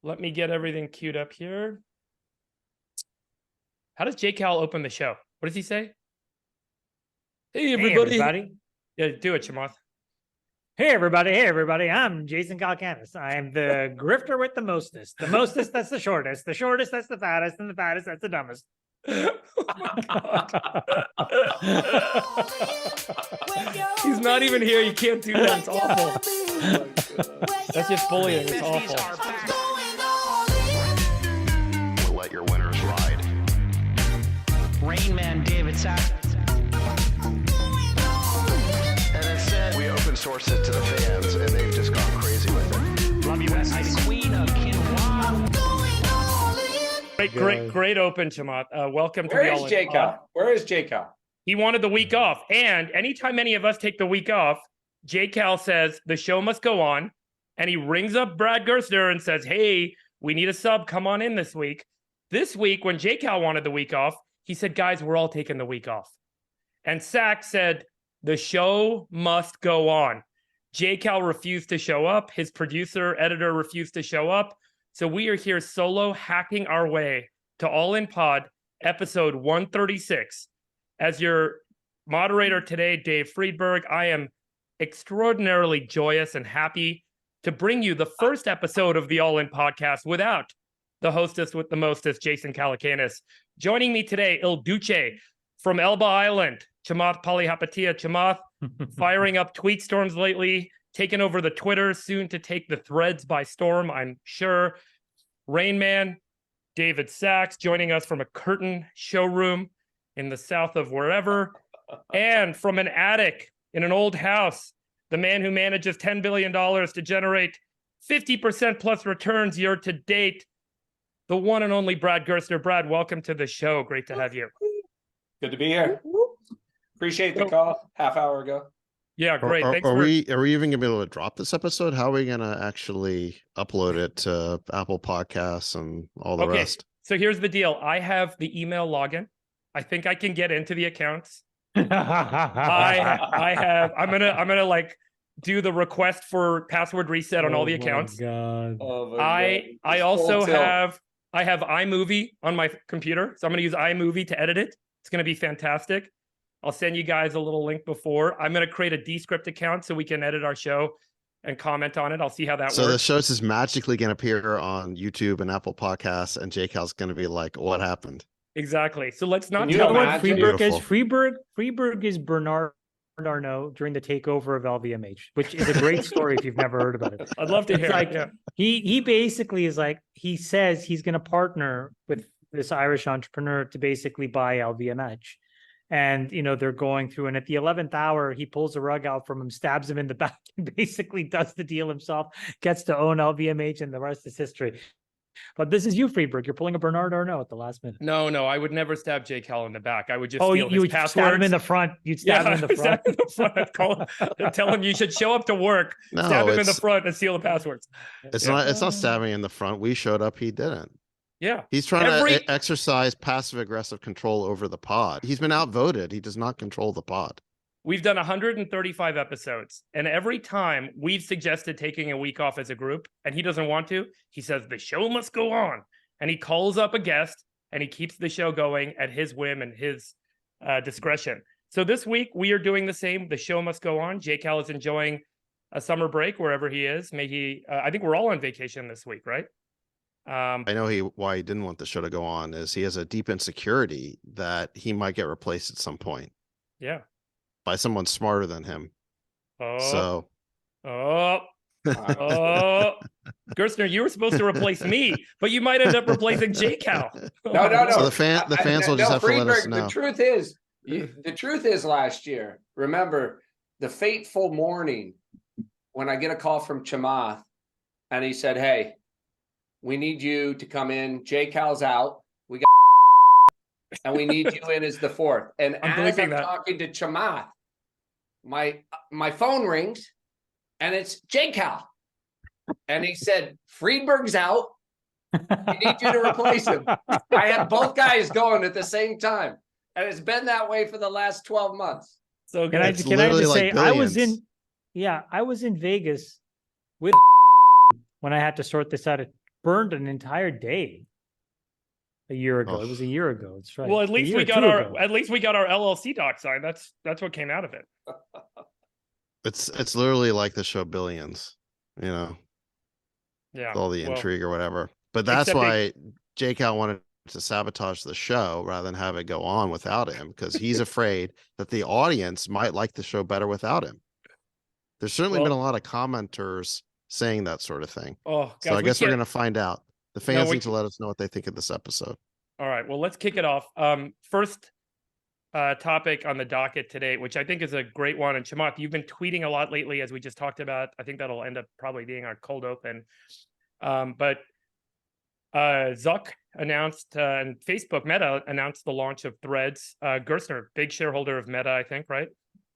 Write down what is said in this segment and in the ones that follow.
Let me get everything queued up here. How does Jcal open the show? What does he say? Hey, everybody. Yeah, do it, Chamath. Hey, everybody. I'm Jason Calcanis. I'm the grifter with the mostest. The mostest, that's the shortest. The shortest, that's the fattest. And the fattest, that's the dumbest. He's not even here. You can't do that. It's awful. That's just bullying. It's awful. We'll let your winners ride. Rain Man David Sachs. And instead, we open source it to the fans, and they've just gone cray with it. Love you, besties. Queen of Quinoa. Great open, Chamath. Welcome to Where the is All-In Jcal? Pod. Where is Jcal? He wanted the week off. And anytime any of us take the week off, Jcal says the show must go on. And he rings up Brad Gerstner and says, hey, we need a sub. Come on in this week. This week, when Jcal wanted the week off, he said, guys, we're all taking the week off. And Sachs said, the show must go on. Jcal refused to show up. His producer, editor refused to show up. So we are here solo hacking our way to All-In Pod, episode 136. As your moderator today, Dave Friedberg, I am extraordinarily joyous and happy to bring you the first episode of the All-In Podcast without the hostess with the mostest, Jason Calacanis. Joining me today, Il Duce from Elba Island, Chamath Palihapitiya. Chamath firing up tweet storms lately, taking over the Twitter, soon to take the threads by storm, I'm sure. Rain Man, David Sachs, joining us from a curtain showroom in the south of wherever, and from an attic in an old house, the man who manages $10 billion to generate 50% plus returns year to date, the one and only Brad Gerstner. Brad, welcome to the show. Great to have you. Good to be here. Appreciate the call half hour ago. Yeah, great. Are we even gonna be able to drop this episode? How are we gonna actually upload it to Apple Podcasts and all the rest? So here's the deal. I have the email login. I think I can get into the accounts. I'm gonna like do the request for password reset on all the accounts. God. I also have iMovie on my computer, so I'm gonna use iMovie to edit it. It's gonna be fantastic. I'll send you guys a little link before. I'm gonna create a Descript account so we can edit our show and comment on it. I'll see how that works. So the show's is magically gonna appear on YouTube and Apple Podcasts, and Jcal's gonna be like, "What happened?" Exactly. So let's not You tell know them. what Friedberg is? Beautiful. Friedberg is Bernard Arnault during the takeover of LVMH, which is a great story if you've never heard about it. I'd love to hear. It's like, Yeah. he basically is like, he says he's going to partner with this Irish entrepreneur to basically buy LVMH. And, they're going through, and at the 11th hour, he pulls a rug out from him, stabs him in the back, and basically does the deal himself, gets to own LVMH, and the rest is history. But this is you, Friedberg. You're pulling a Bernard Arnault at the last minute. No, I would never stab Jcal in the back. I would just Oh, steal you his would stab him in the passwords. front. You'd stab him in the front. Stab him in the front. Tell him you should show up to work, stab him in the front, and steal the passwords. It's not stabbing in the front. We showed up, he didn't. Yeah. He's trying to exercise passive aggressive control over the pod. He's been outvoted. He does not control the pod. We've done 135 episodes, and every time we've suggested taking a week off as a group, and he doesn't want to, he says the show must go on. And he calls up a guest, and he keeps the show going at his whim and his discretion. So this week, we are doing the same. The show must go on. Jcal is enjoying a summer break wherever he is. May he, I think we're all on vacation this week, right? I know why he didn't want the show to go on is he has a deep insecurity that he might get replaced at some point. Yeah. By someone smarter than him. Oh. Gerstner, you were supposed to replace me, but you might end up replacing Jcal. No. So the fans will just have to let us know. The truth is last year, remember the fateful morning when I get a call from Chamath and he said, hey, we need you to come in. Jcal's out. We got and we need you in as the fourth. And as I'm talking to Chamath, my phone rings and it's Jcal. And he said, Friedberg's out. We need you to replace him. I had both guys going at the same time. And it's been that way for the last 12 months. So can I just say, I was in Vegas with when I had to sort this out at burned an entire day a year ago. Oh. It was a year ago. It's right. Well, at A least year we or got two our ago. LLC doc signed. That's what came out of it. It's literally like the show Billions, you know, Yeah. with all the well, intrigue or whatever. But that's except why Jcal wanted to sabotage the show rather than have it go on without him, because he's afraid that the audience might like the show better without him. There's certainly been a lot of commenters saying that sort of thing. Oh, guys, So I guess we're going to find out. The fans need to let us know what they think of this episode. All right. Well, let's kick it off. First topic on the docket today, which I think is a great one. And Chamath, you've been tweeting a lot lately, as we just talked about. I think that'll end up probably being our cold open. But Zuck announced, and Facebook Meta announced the launch of Threads. Gerstner, big shareholder of Meta, I think, right?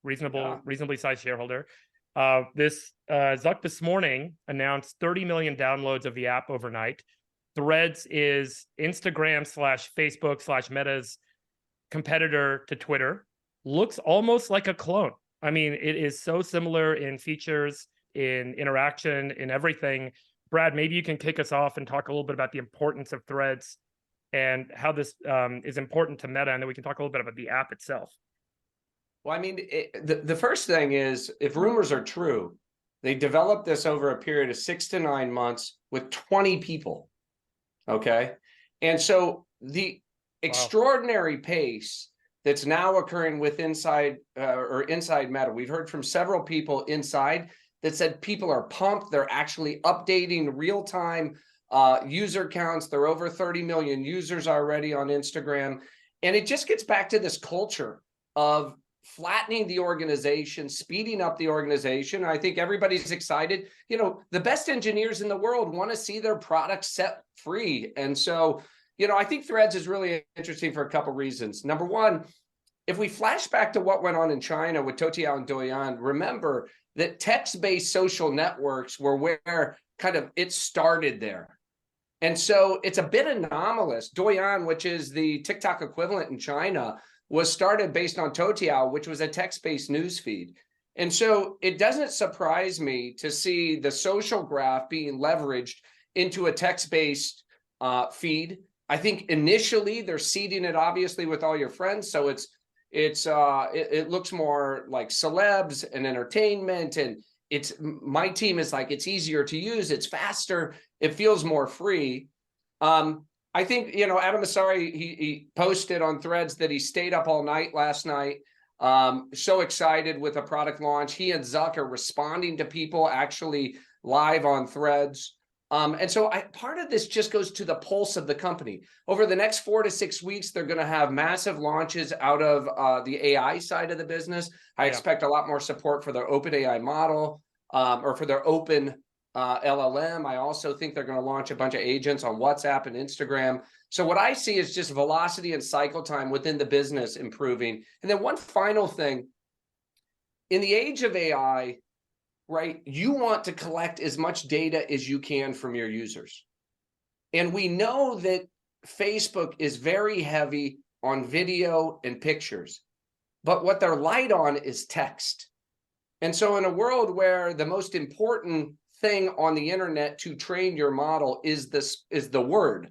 Reasonably sized shareholder. Zuck this morning announced 30 million downloads of the app overnight. Threads is Instagram / Facebook / Meta's competitor to Twitter. Looks almost like a clone. I mean, it is so similar in features, in interaction, in everything. Brad, maybe you can kick us off and talk a little bit about the importance of Threads and how this is important to Meta, and then we can talk a little bit about the app itself. Well, I mean, the first thing is, if rumors are true, they developed this over a period of 6 to 9 months with 20 people. Okay. And so the extraordinary pace that's now occurring with inside Meta, we've heard from several people inside that said people are pumped. They're actually updating real time user counts. They're over 30 million users already on Instagram. And it just gets back to this culture of flattening the organization, speeding up the organization. I think everybody's excited. You know, the best engineers in the world want to see their products set free. And so, you know, I think Threads is really interesting for a couple reasons. Number one, if we flash back to what went on in China with Toutiao and Douyin, remember that text-based social networks were where kind of it started there. And so it's a bit anomalous. Douyin, which is the TikTok equivalent in China, was started based on Toutiao, which was a text-based news feed. And so it doesn't surprise me to see the social graph being leveraged into a text-based feed. I think initially they're seeding it obviously with all your friends. So it looks more like celebs and entertainment. And my team is like, it's easier to use. It's faster. It feels more free. I think, you know, Adam Asari, he posted on Threads that he stayed up all night last night. So excited with a product launch. He and Zuck are responding to people actually live on Threads. And so part of this just goes to the pulse of the company. Over the next 4 to 6 weeks, they're going to have massive launches out of the AI side of the business. I expect a lot more support for their open AI model or for their open LLM. I also think they're going to launch a bunch of agents on WhatsApp and Instagram. So what I see is just velocity and cycle time within the business improving. And then one final thing, in the age of AI, right, you want to collect as much data as you can from your users. And we know that Facebook is very heavy on video and pictures, but what they're light on is text. And so in a world where the most important thing on the internet to train your model is the word,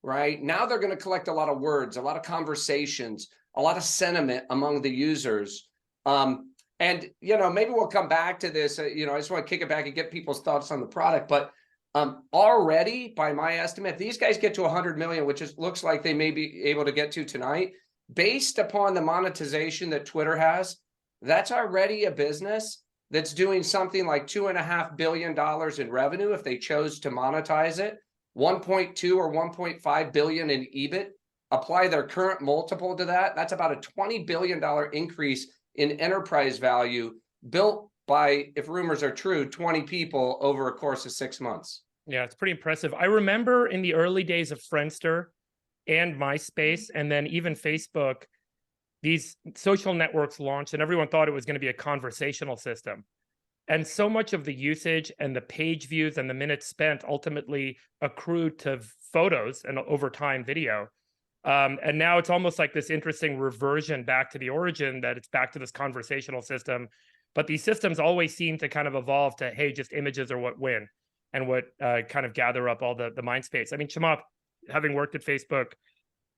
right? Now they're going to collect a lot of words, a lot of conversations, a lot of sentiment among the users. And, you know, maybe we'll come back to this. You know, I just want to kick it back and get people's thoughts on the product. But already, by my estimate, if these guys get to 100 million, which looks like they may be able to get to tonight, based upon the monetization that Twitter has, that's already a business that's doing something like $2.5 billion in revenue if they chose to monetize it, 1.2 or 1.5 billion in EBIT. Apply their current multiple to that. That's about a $20 billion increase in enterprise value built by, if rumors are true, 20 people over a course of 6 months. Yeah, it's pretty impressive. I remember in the early days of Friendster and MySpace, and then even Facebook, these social networks launched and everyone thought it was going to be a conversational system. And so much of the usage and the page views and the minutes spent ultimately accrued to photos and over time video. And now it's almost like this interesting reversion back to the origin, that it's back to this conversational system. But these systems always seem to kind of evolve to, hey, just images are what win. and what kind of gather up all the mind space. I mean, Chamath, having worked at Facebook,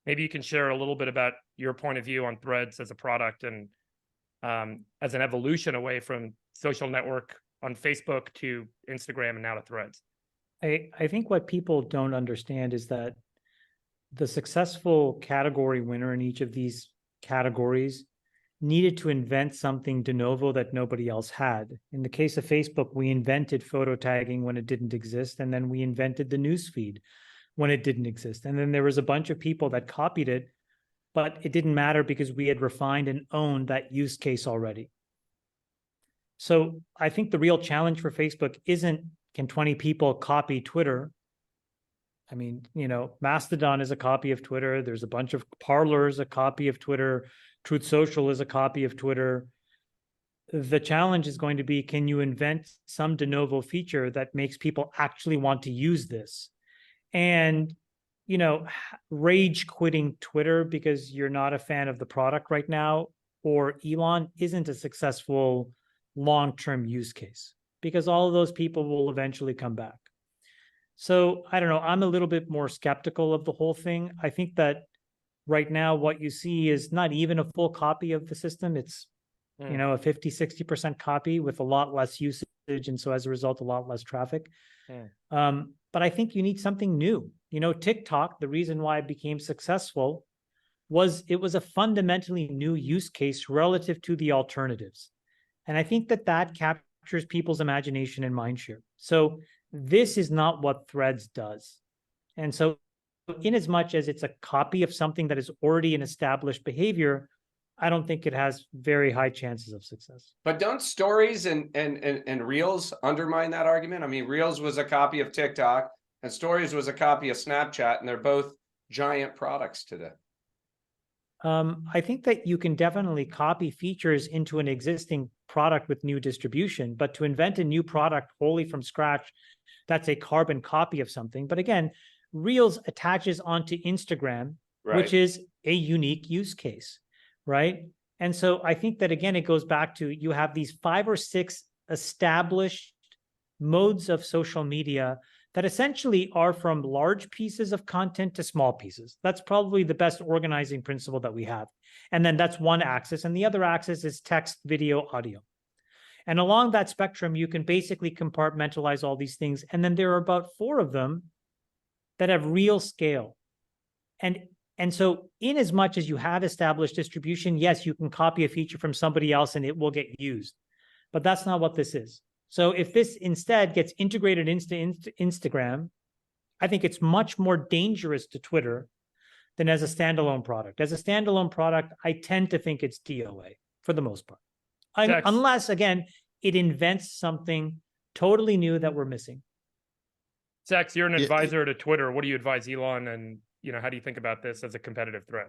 maybe you can share a little bit about your point of view on Threads as a product and as an evolution away from social network on Facebook to Instagram and now to Threads. I think what people don't understand is that the successful category winner in each of these categories needed to invent something de novo that nobody else had. In the case of Facebook, we invented photo tagging when it didn't exist, and then we invented the newsfeed when it didn't exist. And then there was a bunch of people that copied it, but it didn't matter because we had refined and owned that use case already. So I think the real challenge for Facebook isn't, can 20 people copy Twitter? I mean, you know, Mastodon is a copy of Twitter. There's a bunch of Parlors, a copy of Twitter. Truth Social is a copy of Twitter. The challenge is going to be, can you invent some de novo feature that makes people actually want to use this? And, you know, rage quitting Twitter because you're not a fan of the product right now, or Elon, isn't a successful long-term use case, because all of those people will eventually come back. So I don't know, I'm a little bit more skeptical of the whole thing. I think that right now what you see is not even a full copy of the system. It's, you know, a 50, 60% copy with a lot less usage. And so as a result, a lot less traffic. But I think you need something new. You know, TikTok, the reason why it became successful was it was a fundamentally new use case relative to the alternatives. And I think that that captures people's imagination and mindshare. So this is not what Threads does. And so in as much as it's a copy of something that is already an established behavior, I don't think it has very high chances of success. But don't stories and Reels undermine that argument? I mean, Reels was a copy of TikTok and Stories was a copy of Snapchat, and they're both giant products today. I think that you can definitely copy features into an existing product with new distribution, but to invent a new product wholly from scratch, that's a carbon copy of something. But again, Reels attaches onto Instagram, which is a unique use case, right? And so I think that, again, it goes back to, you have these 5 or 6 established modes of social media that essentially are from large pieces of content to small pieces. That's probably the best organizing principle that we have. And then that's one axis, and the other axis is text, video, audio. And along that spectrum, you can basically compartmentalize all these things. And then there are about 4 of them that have real scale. And so in as much as you have established distribution, yes, you can copy a feature from somebody else and it will get used. But that's not what this is. So if this instead gets integrated into Instagram, I think it's much more dangerous to Twitter than as a standalone product. As a standalone product, I tend to think it's DOA for the most part. Unless, again, it invents something totally new that we're missing. Sex, you're an advisor to Twitter. What do you advise Elon? And, you know, how do you think about this as a competitive threat?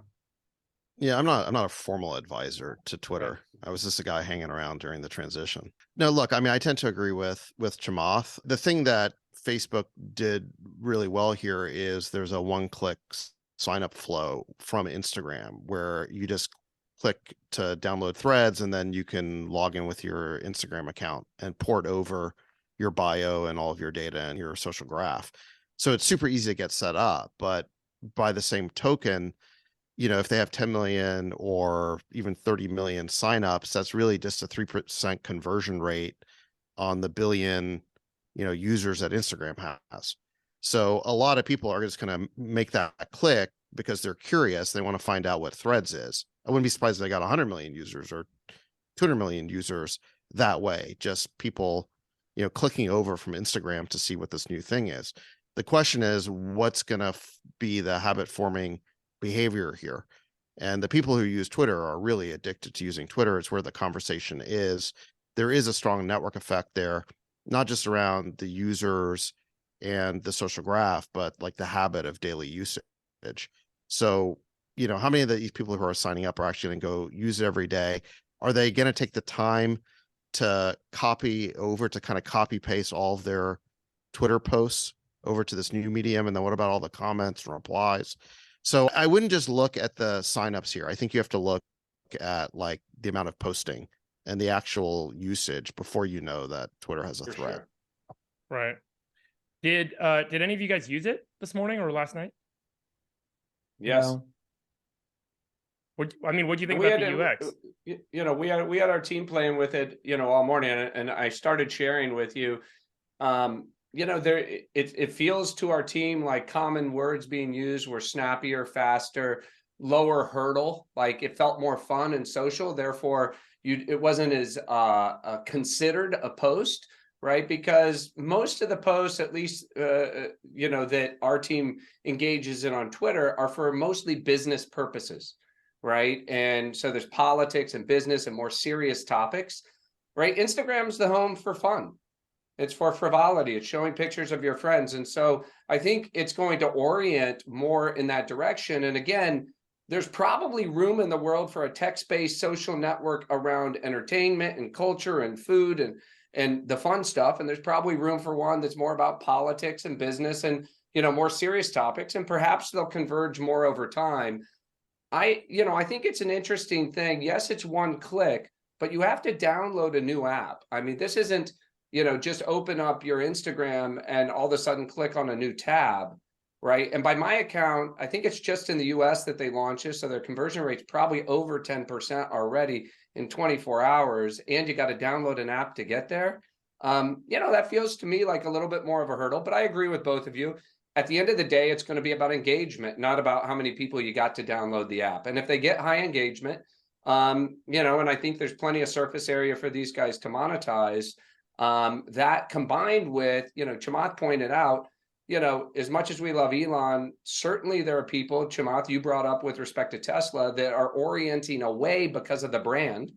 Yeah, I'm not a formal advisor to Twitter. I was just a guy hanging around during the transition. No, look, I mean, I tend to agree with Chamath. The thing that Facebook did really well here is there's a one-click sign-up flow from Instagram where you just click to download Threads, and then you can log in with your Instagram account and port over your bio and all of your data and your social graph. So it's super easy to get set up. But by the same token, you know, if they have 10 million or even 30 million signups, that's really just a 3% conversion rate on the billion, you know, users that Instagram has. So a lot of people are just going to make that click because they're curious. They want to find out what Threads is. I wouldn't be surprised if they got 100 million users or 200 million users that way. Just people, you know, clicking over from Instagram to see what this new thing is. The question is, what's going to be the habit forming behavior here? And the people who use Twitter are really addicted to using Twitter. It's where the conversation is. There is a strong network effect there, not just around the users and the social graph, but like the habit of daily usage. So, you know, how many of these people who are signing up are actually going to go use it every day? Are they going to take the time to copy over, to kind of copy paste all of their Twitter posts over to this new medium? And then what about all the comments and replies? So I wouldn't just look at the signups here. I think you have to look at like the amount of posting and the actual usage before you know that Twitter has a threat. Sure. Right. Did any of you guys use it this morning or last night? Yes. No. What do you think We about had the UX? we had our team playing with it, all morning, and I started sharing with you. It feels to our team like common words being used were snappier, faster, lower hurdle. Like it felt more fun and social. Therefore, it wasn't as considered a post, right? Because most of the posts, at least that our team engages in on Twitter, are for mostly business purposes, right? And so there's politics and business and more serious topics, right? Instagram's the home for fun. It's for frivolity. It's showing pictures of your friends. And so I think it's going to orient more in that direction. And again, there's probably room in the world for a text-based social network around entertainment and culture and food and the fun stuff. And there's probably room for one that's more about politics and business and, more serious topics. And perhaps they'll converge more over time. I think it's an interesting thing. Yes, it's one click, but you have to download a new app. I mean, this isn't, just open up your Instagram and all of a sudden click on a new tab, right? And by my account, I think it's just in the US that they launch this. So their conversion rate's probably over 10% already in 24 hours. And you got to download an app to get there. That feels to me like a little bit more of a hurdle, but I agree with both of you. At the end of the day, it's going to be about engagement, not about how many people you got to download the app. And if they get high engagement, and I think there's plenty of surface area for these guys to monetize, that combined with, Chamath pointed out, as much as we love Elon, certainly there are people, Chamath, you brought up with respect to Tesla, that are orienting away because of the brand,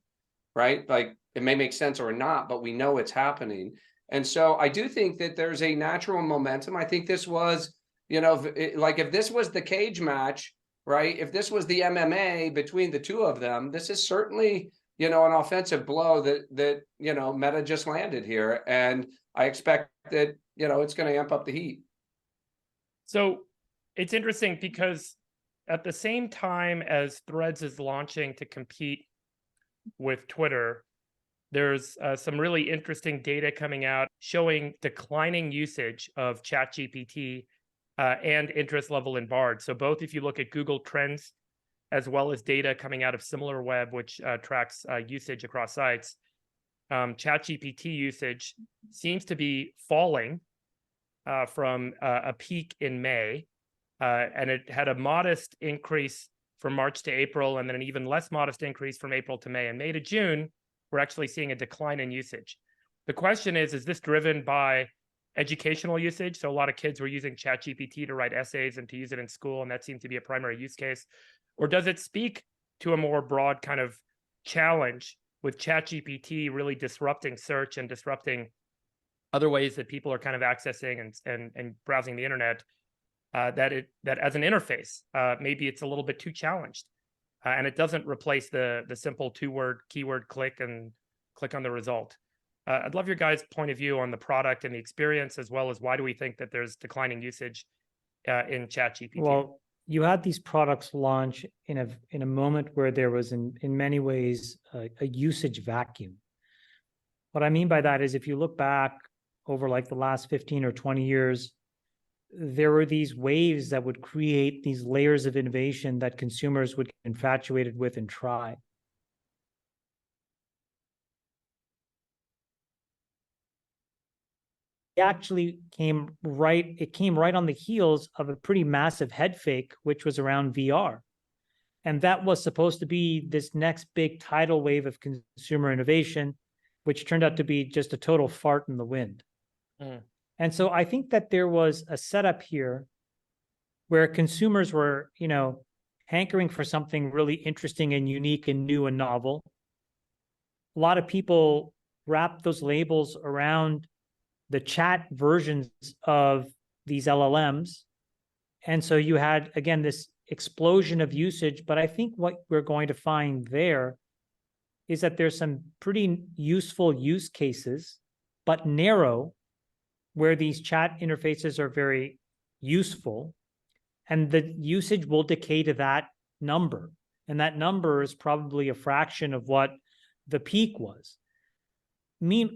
right? Like it may make sense or not, but we know it's happening. And so I do think that there's a natural momentum. I think this was, if this was the cage match, right? If this was the MMA between the two of them, this is certainly, an offensive blow that Meta just landed here. And I expect that, it's going to amp up the heat. So it's interesting because at the same time as Threads is launching to compete with Twitter, there's some really interesting data coming out showing declining usage of ChatGPT and interest level in Bard. So both if you look at Google Trends, as well as data coming out of SimilarWeb, which tracks usage across sites, ChatGPT usage seems to be falling from a peak in May. And it had a modest increase from March to April, and then an even less modest increase from April to May. And May to June, we're actually seeing a decline in usage. The question is this driven by educational usage? So a lot of kids were using ChatGPT to write essays and to use it in school, and that seemed to be a primary use case. Or does it speak to a more broad kind of challenge with ChatGPT really disrupting search and disrupting other ways that people are kind of accessing and browsing the internet, that as an interface, maybe it's a little bit too challenged. And it doesn't replace the simple two-word keyword click and click on the result. I'd love your guys' point of view on the product and the experience, as well as why do we think that there's declining usage in ChatGPT? Well, you had these products launch in a moment where there was in many ways a usage vacuum. What I mean by that is if you look back over like the last 15 or 20 years, there were these waves that would create these layers of innovation that consumers would get infatuated with and try. It came right on the heels of a pretty massive head fake, which was around VR. And that was supposed to be this next big tidal wave of consumer innovation, which turned out to be just a total fart in the wind. Mm. And so I think that there was a setup here where consumers were, hankering for something really interesting and unique and new and novel. A lot of people wrapped those labels around the chat versions of these LLMs. And so you had, again, this explosion of usage. But I think what we're going to find there is that there's some pretty useful use cases, but narrow, where these chat interfaces are very useful. And the usage will decay to that number. And that number is probably a fraction of what the peak was.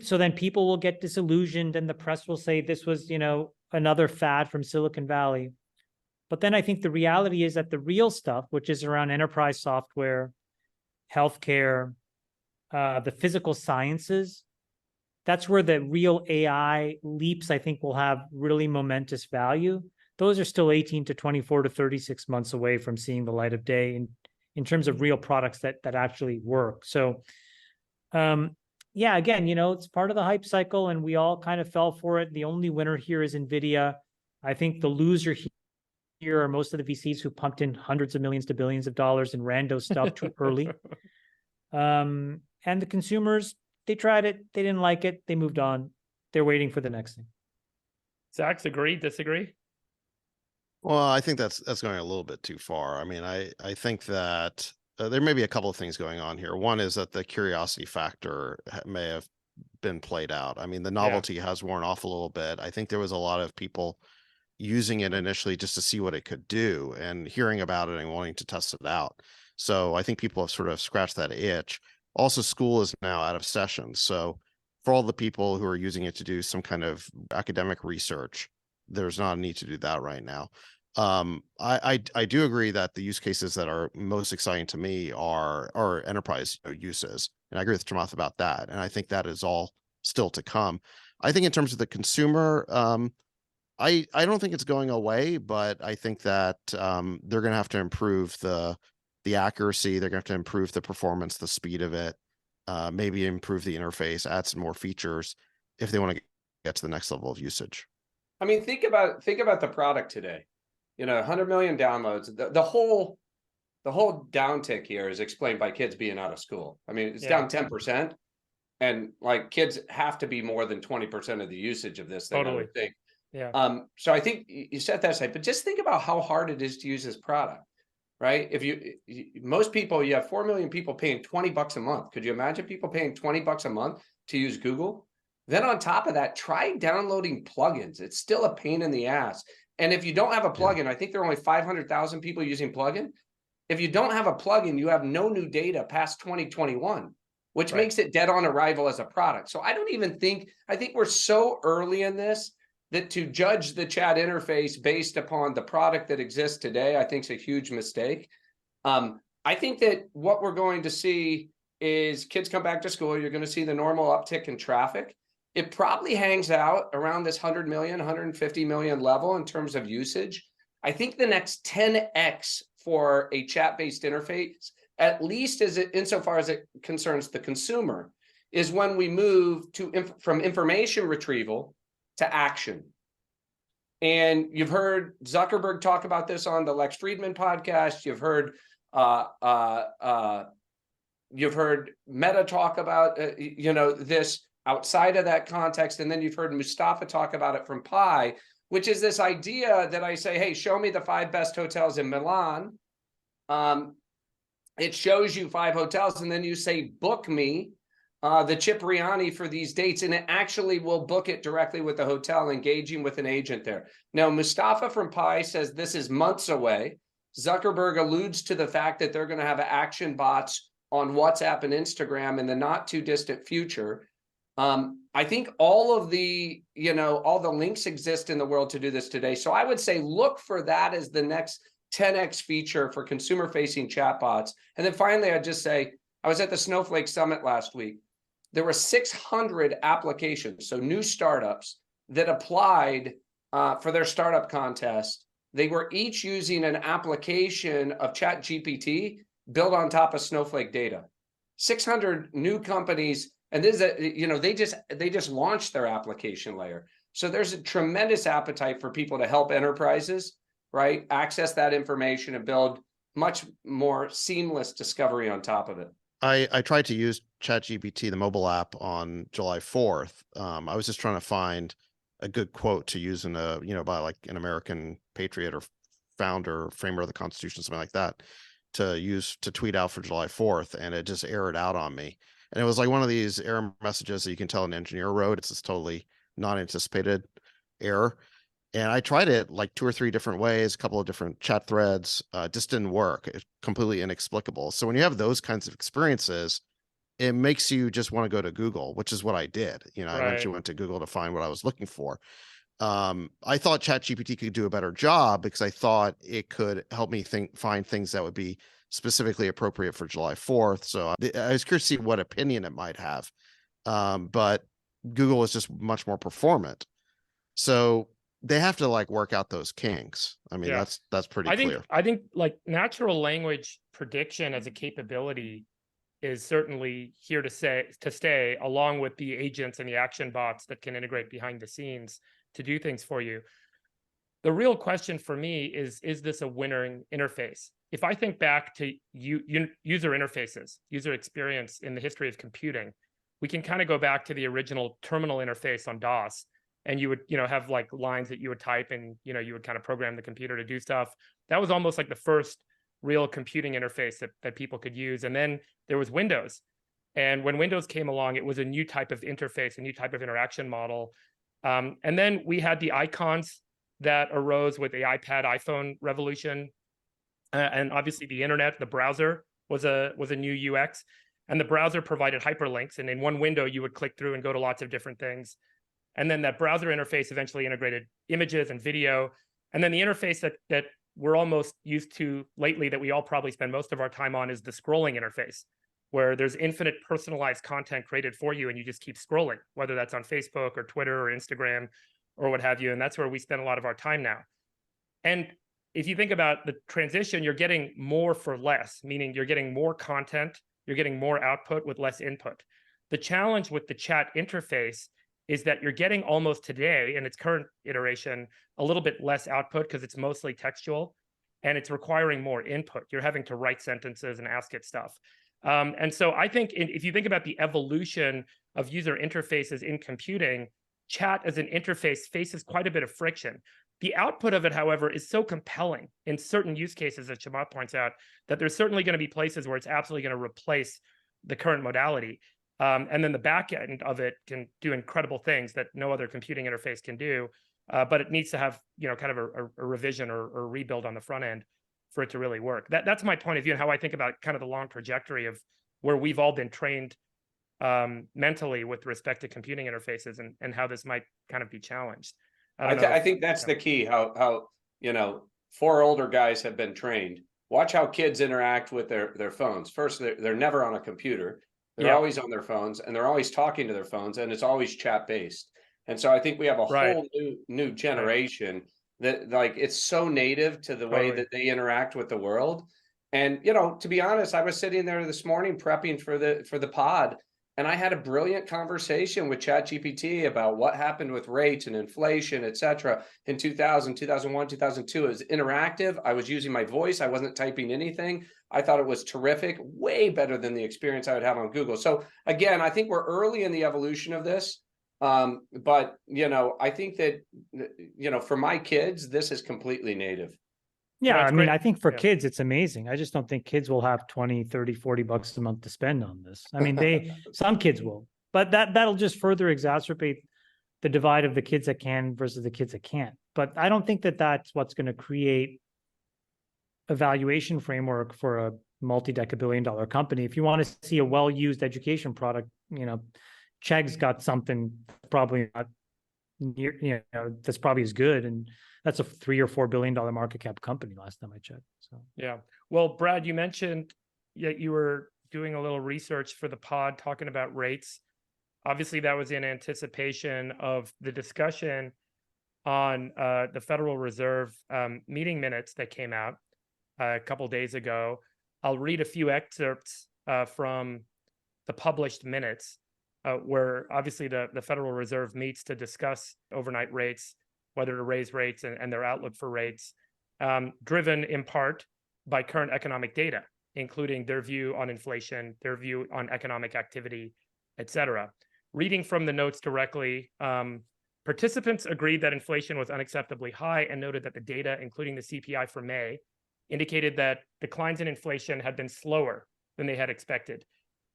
So then people will get disillusioned and the press will say this was, another fad from Silicon Valley. But then I think the reality is that the real stuff, which is around enterprise software, healthcare, the physical sciences, that's where the real AI leaps, I think, will have really momentous value. Those are still 18 to 24 to 36 months away from seeing the light of day in terms of real products that actually work. So, yeah, again, it's part of the hype cycle, and we all kind of fell for it. The only winner here is NVIDIA. I think the loser here are most of the VCs who pumped in hundreds of millions to billions of dollars in rando stuff too early. And the consumers, they tried it, they didn't like it, they moved on. They're waiting for the next thing. Zach's agree, disagree? Well, I think that's going a little bit too far. I mean, I think that there may be a couple of things going on here. One is that the curiosity factor may have been played out. I mean, the novelty has worn off a little bit. I think there was a lot of people using it initially just to see what it could do and hearing about it and wanting to test it out. So I think people have sort of scratched that itch. Also, school is now out of session. So for all the people who are using it to do some kind of academic research, there's not a need to do that right now. I do agree that the use cases that are most exciting to me are enterprise uses. And I agree with Chamath about that. And I think that is all still to come. I think in terms of the consumer, I don't think it's going away, but I think that they're going to have to improve the accuracy. They're going to have to improve the performance, the speed of it, maybe improve the interface, add some more features if they want to get to the next level of usage. I mean, think about the product today. 100 million downloads. The whole downtick here is explained by kids being out of school. I mean, it's down 10%, and like kids have to be more than 20% of the usage of this thing. Totally. I would think. Yeah. So I think you set that aside, but just think about how hard it is to use this product, right? If most people, you have 4 million people paying $20 a month. Could you imagine people paying $20 a month to use Google? Then on top of that, try downloading plugins. It's still a pain in the ass. And if you don't have a plugin, I think there are only 500,000 people using plugin. If you don't have a plugin, you have no new data past 2021, which makes it dead on arrival as a product. So I think we're so early in this that to judge the chat interface based upon the product that exists today, I think is a huge mistake. I think that what we're going to see is kids come back to school. You're going to see the normal uptick in traffic. It probably hangs out around this 100 million, 150 million level in terms of usage. I think the next 10x for a chat-based interface, at least insofar as it concerns the consumer, is when we move from information retrieval to action. And you've heard Zuckerberg talk about this on the Lex Fridman podcast. You've heard Meta talk about this outside of that context, and then you've heard Mustafa talk about it from Pi, which is this idea that I say, hey, show me the 5 best hotels in Milan. It shows you 5 hotels, and then you say, book me the Cipriani for these dates, and it actually will book it directly with the hotel, engaging with an agent there. Now, Mustafa from Pi says this is months away. Zuckerberg alludes to the fact that they're going to have action bots on WhatsApp and Instagram in the not too distant future. I think all of the, all the links exist in the world to do this today. So I would say look for that as the next 10x feature for consumer-facing chatbots. And then finally, I'd just say, I was at the Snowflake Summit last week. There were 600 applications, so new startups that applied for their startup contest. They were each using an application of ChatGPT built on top of Snowflake data. 600 new companies. And this is they just launched their application layer. So there's a tremendous appetite for people to help enterprises, right, access that information and build much more seamless discovery on top of it. I tried to use ChatGPT, the mobile app, on July 4th. I was just trying to find a good quote to use in by like an American patriot or founder, framer of the Constitution, something like that, to tweet out for July 4th, and it just errored out on me. And it was like one of these error messages that you can tell an engineer wrote. It's this totally non-anticipated error. And I tried it like 2 or 3 different ways, a couple of different chat threads, just didn't work. It's completely inexplicable. So when you have those kinds of experiences, it makes you just want to go to Google, which is what I did. I eventually went to Google to find what I was looking for. I thought ChatGPT could do a better job because I thought it could help me find things that would be specifically appropriate for July 4th. So I was curious to see what opinion it might have. But Google is just much more performant. So they have to like work out those kinks. I mean, Yeah. that's pretty I think clear. I think like natural language prediction as a capability is certainly here to stay, along with the agents and the action bots that can integrate behind the scenes to do things for you. The real question for me is this a winning interface? If I think back to user interfaces, user experience in the history of computing, we can kind of go back to the original terminal interface on DOS. And you would, have like lines that you would type and, you would kind of program the computer to do stuff. That was almost like the first real computing interface that people could use. And then there was Windows. And when Windows came along, it was a new type of interface, a new type of interaction model. And then we had the icons that arose with the iPad, iPhone revolution. And obviously the internet, the browser was a new UX. And the browser provided hyperlinks. And in one window, you would click through and go to lots of different things. And then that browser interface eventually integrated images and video. And then the interface that we're almost used to lately, that we all probably spend most of our time on, is the scrolling interface, where there's infinite personalized content created for you and you just keep scrolling, whether that's on Facebook or Twitter or Instagram or what have you. And that's where we spend a lot of our time now. And if you think about the transition, you're getting more for less, meaning you're getting more content, you're getting more output with less input. The challenge with the chat interface is that you're getting almost today, in its current iteration, a little bit less output because it's mostly textual and it's requiring more input. You're having to write sentences and ask it stuff. And so I think if you think about the evolution of user interfaces in computing, chat as an interface faces quite a bit of friction. The output of it, however, is so compelling in certain use cases, as Chamath points out, that there's certainly going to be places where it's absolutely going to replace the current modality. And then the back end of it can do incredible things that no other computing interface can do. But it needs to have, kind of a revision or rebuild on the front end for it to really work. That's my point of view and how I think about kind of the long trajectory of where we've all been trained mentally with respect to computing interfaces and how this might kind of be challenged. I think that's the key, how 4 older guys have been trained. Watch how kids interact with their phones. First, they're never on a computer. They're always on their phones and they're always talking to their phones, and it's always chat based. And so I think we have a whole new generation that, like, it's so native to the way that they interact with the world. And, to be honest, I was sitting there this morning prepping for the pod, and I had a brilliant conversation with ChatGPT about what happened with rates and inflation, et cetera, in 2000, 2001, 2002. It was interactive. I was using my voice. I wasn't typing anything. I thought it was terrific, way better than the experience I would have on Google. So again, I think we're early in the evolution of this. But, I think that, for my kids, this is completely native. Yeah, That's I mean, great. I think for kids, it's amazing. I just don't think kids will have 20, 30, 40 bucks a month to spend on this. I mean, some kids will, but that'll just further exacerbate the divide of the kids that can versus the kids that can't. But I don't think that that's what's going to create a valuation framework for a multi-deca-billion-dollar company. If you want to see a well-used education product, Chegg's got something probably not near, that's probably as good, and that's a $3 or $4 billion market cap company last time I checked. So yeah. Well, Brad, you mentioned that you were doing a little research for the pod talking about rates. Obviously, that was in anticipation of the discussion on the Federal Reserve meeting minutes that came out a couple days ago. I'll read a few excerpts from the published minutes, where obviously the Federal Reserve meets to discuss overnight rates, whether to raise rates and their outlook for rates, driven in part by current economic data, including their view on inflation, their view on economic activity, et cetera. Reading from the notes directly, participants agreed that inflation was unacceptably high and noted that the data, including the CPI for May, indicated that declines in inflation had been slower than they had expected.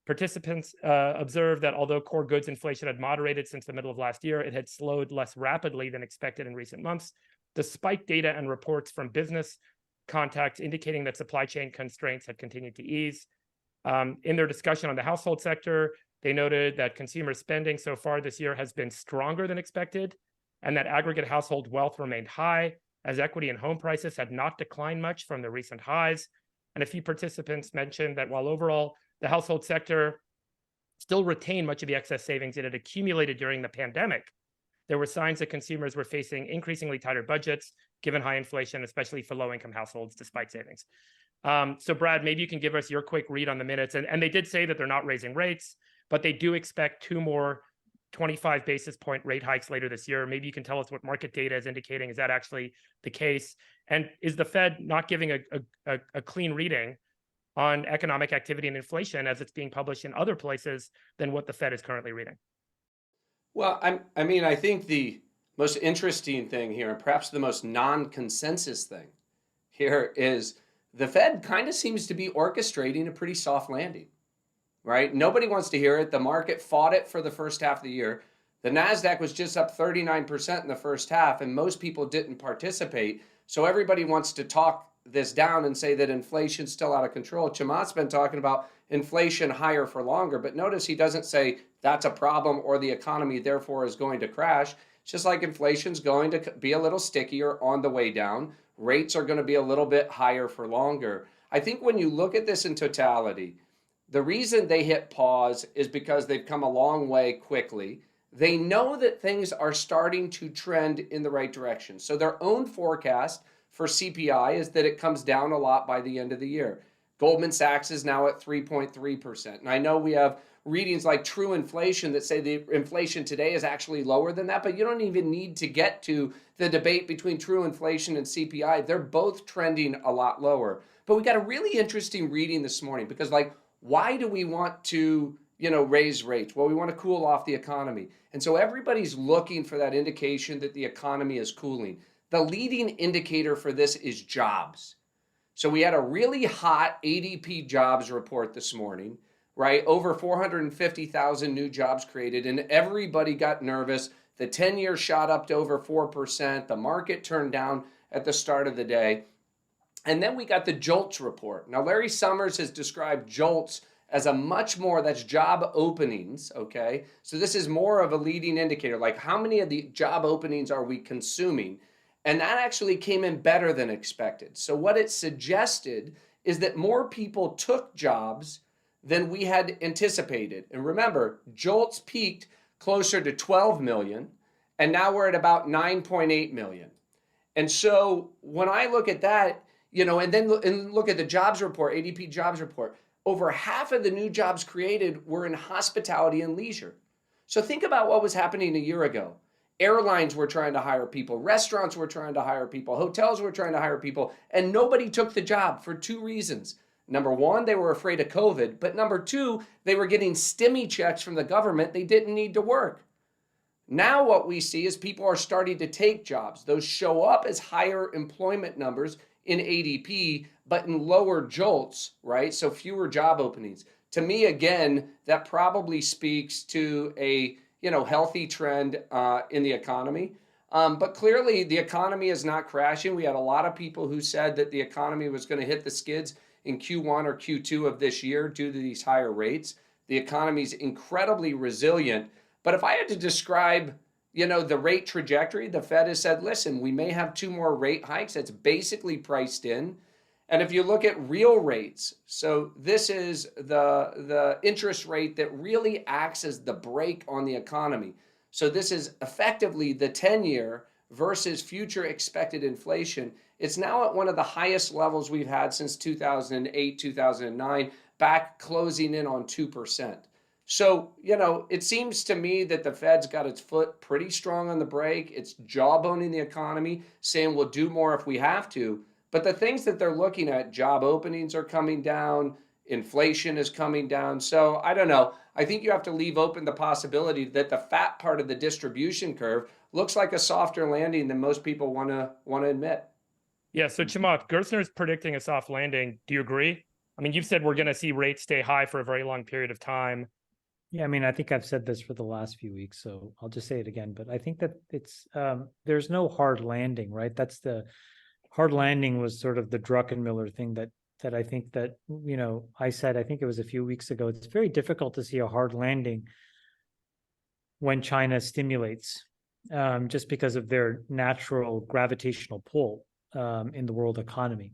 Participants observed that although core goods inflation had moderated since the middle of last year, it had slowed less rapidly than expected in recent months, despite data and reports from business contacts indicating that supply chain constraints had continued to ease. In their discussion on the household sector, they noted that consumer spending so far this year has been stronger than expected, and that aggregate household wealth remained high, as equity and home prices had not declined much from the recent highs. And a few participants mentioned that while overall the household sector still retained much of the excess savings it had accumulated during the pandemic, there were signs that consumers were facing increasingly tighter budgets given high inflation, especially for low-income households despite savings. So Brad, maybe you can give us your quick read on the minutes. And they did say that they're not raising rates, but they do expect 2 more 25 basis point rate hikes later this year. Maybe you can tell us what market data is indicating. Is that actually the case? And is the Fed not giving a clean reading on economic activity and inflation as it's being published in other places than what the Fed is currently reading? Well, I mean, I think the most interesting thing here, and perhaps the most non-consensus thing here, is the Fed kind of seems to be orchestrating a pretty soft landing, right? Nobody wants to hear it. The market fought it for the first half of the year. The NASDAQ was just up 39% in the first half, and most people didn't participate. So everybody wants to talk this down and say that inflation's still out of control. Chamath's been talking about inflation higher for longer, but notice he doesn't say that's a problem or the economy therefore is going to crash. It's just like inflation's going to be a little stickier on the way down. Rates are going to be a little bit higher for longer. I think when you look at this in totality, the reason they hit pause is because they've come a long way quickly. They know that things are starting to trend in the right direction. So their own forecast for CPI is that it comes down a lot by the end of the year. Goldman Sachs is now at 3.3%. And I know we have readings like True Inflation that say the inflation today is actually lower than that, but you don't even need to get to the debate between True Inflation and CPI. They're both trending a lot lower. But we got a really interesting reading this morning because, like, why do we want to, raise rates? Well, we want to cool off the economy. And so everybody's looking for that indication that the economy is cooling. The leading indicator for this is jobs. So we had a really hot ADP jobs report this morning, right? Over 450,000 new jobs created, and everybody got nervous. The 10-year shot up to over 4%. The market turned down at the start of the day. And then we got the JOLTS report. Now, Larry Summers has described JOLTS as a much more, that's job openings, okay? So this is more of a leading indicator, like how many of the job openings are we consuming? And that actually came in better than expected. So what it suggested is that more people took jobs than we had anticipated. And remember, JOLTS peaked closer to 12 million, and now we're at about 9.8 million. And so when I look at that, and then look at the jobs report, ADP jobs report, over half of the new jobs created were in hospitality and leisure. So think about what was happening a year ago. Airlines were trying to hire people, restaurants were trying to hire people, hotels were trying to hire people, and nobody took the job for 2 reasons. Number one, they were afraid of COVID, but number two, they were getting stimmy checks from the government. They didn't need to work. Now what we see is people are starting to take jobs. Those show up as higher employment numbers in ADP, but in lower JOLTS, right? So fewer job openings. To me, again, that probably speaks to a healthy trend in the economy. But clearly, the economy is not crashing. We had a lot of people who said that the economy was going to hit the skids in Q1 or Q2 of this year due to these higher rates. The economy is incredibly resilient. But if I had to describe, the rate trajectory, the Fed has said, listen, we may have 2 more rate hikes. It's basically priced in. And if you look at real rates, so this is the interest rate that really acts as the brake on the economy. So this is effectively the 10-year versus future expected inflation. It's now at one of the highest levels we've had since 2008, 2009, back closing in on 2%. So, it seems to me that the Fed's got its foot pretty strong on the brake. It's jawboning the economy, saying we'll do more if we have to. But the things that they're looking at, job openings are coming down, inflation is coming down. So I don't know. I think you have to leave open the possibility that the fat part of the distribution curve looks like a softer landing than most people want to admit. Yeah. So Chamath, Gerstner is predicting a soft landing. Do you agree? I mean, you've said we're going to see rates stay high for a very long period of time. Yeah, I mean, I think I've said this for the last few weeks, so I'll just say it again. But I think that it's there's no hard landing, right? That's the hard landing was sort of the Druckenmiller thing that I think that, I said, I think it was a few weeks ago, it's very difficult to see a hard landing when China stimulates just because of their natural gravitational pull in the world economy.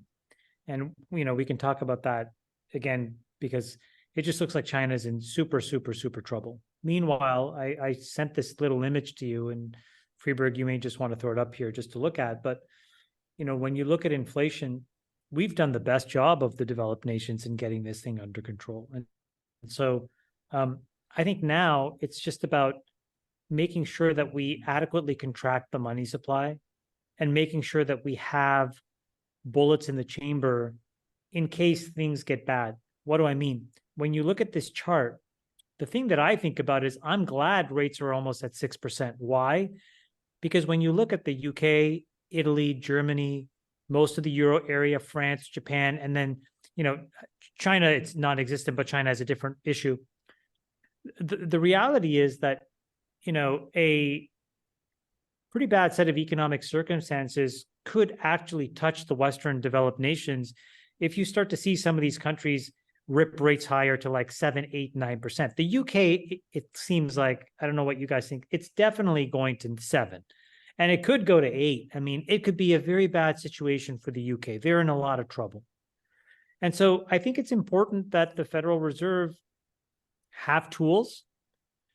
And, we can talk about that again, because it just looks like China's in super, super, super trouble. Meanwhile, I sent this little image to you, and Freeberg, you may just want to throw it up here just to look at. But, when you look at inflation, we've done the best job of the developed nations in getting this thing under control. And so I think now it's just about making sure that we adequately contract the money supply and making sure that we have bullets in the chamber in case things get bad. What do I mean? When you look at this chart, the thing that I think about is I'm glad rates are almost at 6%. Why? Because when you look at the UK, Italy, Germany, most of the Euro area, France, Japan, and then, China, it's non-existent, but China has a different issue. The reality is that, a pretty bad set of economic circumstances could actually touch the Western developed nations if you start to see some of these countries rip rates higher to like 7, 8, 9%. The UK, it seems like, I don't know what you guys think, it's definitely going to 7. And it could go to 8. I mean, it could be a very bad situation for the UK. They're in a lot of trouble. And so I think it's important that the Federal Reserve have tools.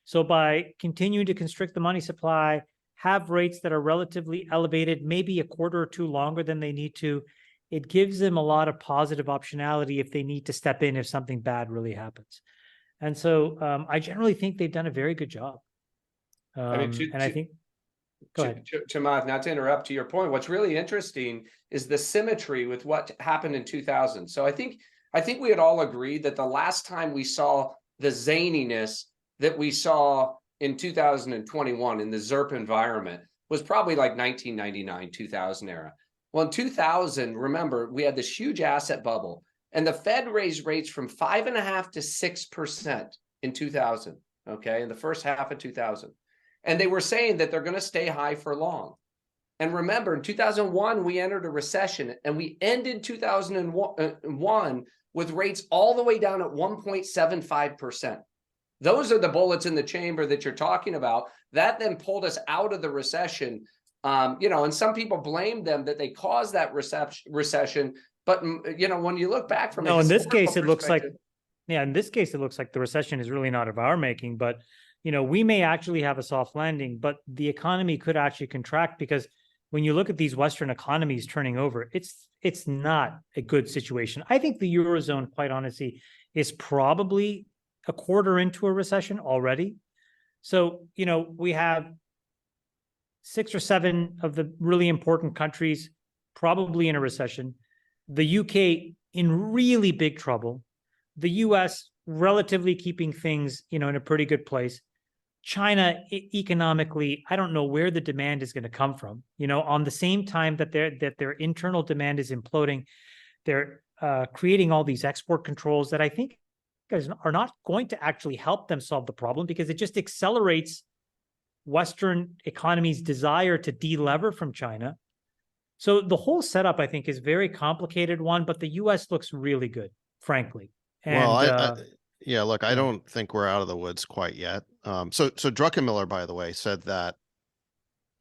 So by continuing to constrict the money supply, have rates that are relatively elevated, maybe a quarter or two longer than they need to, it gives them a lot of positive optionality if they need to step in if something bad really happens. And so I generally think they've done a very good job. I think, go ahead. Chamath, not to interrupt, to your point, what's really interesting is the symmetry with what happened in 2000. So I think we had all agreed that the last time we saw the zaniness that we saw in 2021 in the ZERP environment was probably like 1999, 2000 era. Well, in 2000, remember, we had this huge asset bubble, and the Fed raised rates from 5.5% to 6% in 2000, okay, in the first half of 2000. And they were saying that they're going to stay high for long. And remember, in 2001, we entered a recession, and we ended 2001 with rates all the way down at 1.75%. Those are the bullets in the chamber that you're talking about. That then pulled us out of the recession. And some people blame them that they caused that recession. But, when you look back from in this case, it looks like, the recession is really not of our making. But, we may actually have a soft landing, but the economy could actually contract, because when you look at these Western economies turning over, it's not a good situation. I think the Eurozone, quite honestly, is probably a quarter into a recession already. So, we have 6 or 7 of the really important countries probably in a recession. The UK in really big trouble. The US relatively keeping things, in a pretty good place. China economically, I don't know where the demand is going to come from. On the same time that their internal demand is imploding, they're creating all these export controls that I think are not going to actually help them solve the problem, because it just accelerates Western economies' desire to delever from China. So the whole setup, I think, is very complicated one, but the U.S. looks really good, frankly. And, I don't think we're out of the woods quite yet. So Druckenmiller, by the way, said that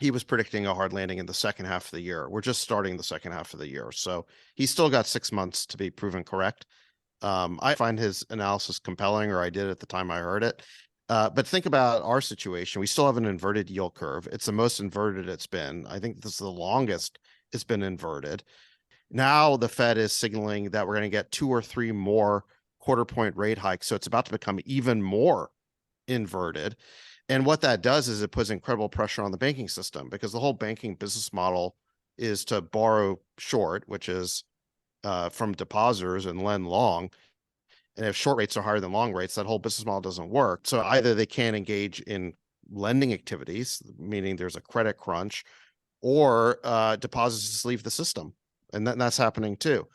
he was predicting a hard landing in the second half of the year. We're just starting the second half of the year. So he's still got 6 months to be proven correct. I find his analysis compelling, or I did at the time I heard it. But think about our situation. We still have an inverted yield curve. It's the most inverted it's been. I think this is the longest it's been inverted. Now the Fed is signaling that we're going to get 2 or 3 more quarter point rate hikes. So it's about to become even more inverted. And what that does is it puts incredible pressure on the banking system, because the whole banking business model is to borrow short, which is from depositors, and lend long. And if short rates are higher than long rates, that whole business model doesn't work. So either they can't engage in lending activities, meaning there's a credit crunch, or deposits just leave the system. And that's happening too.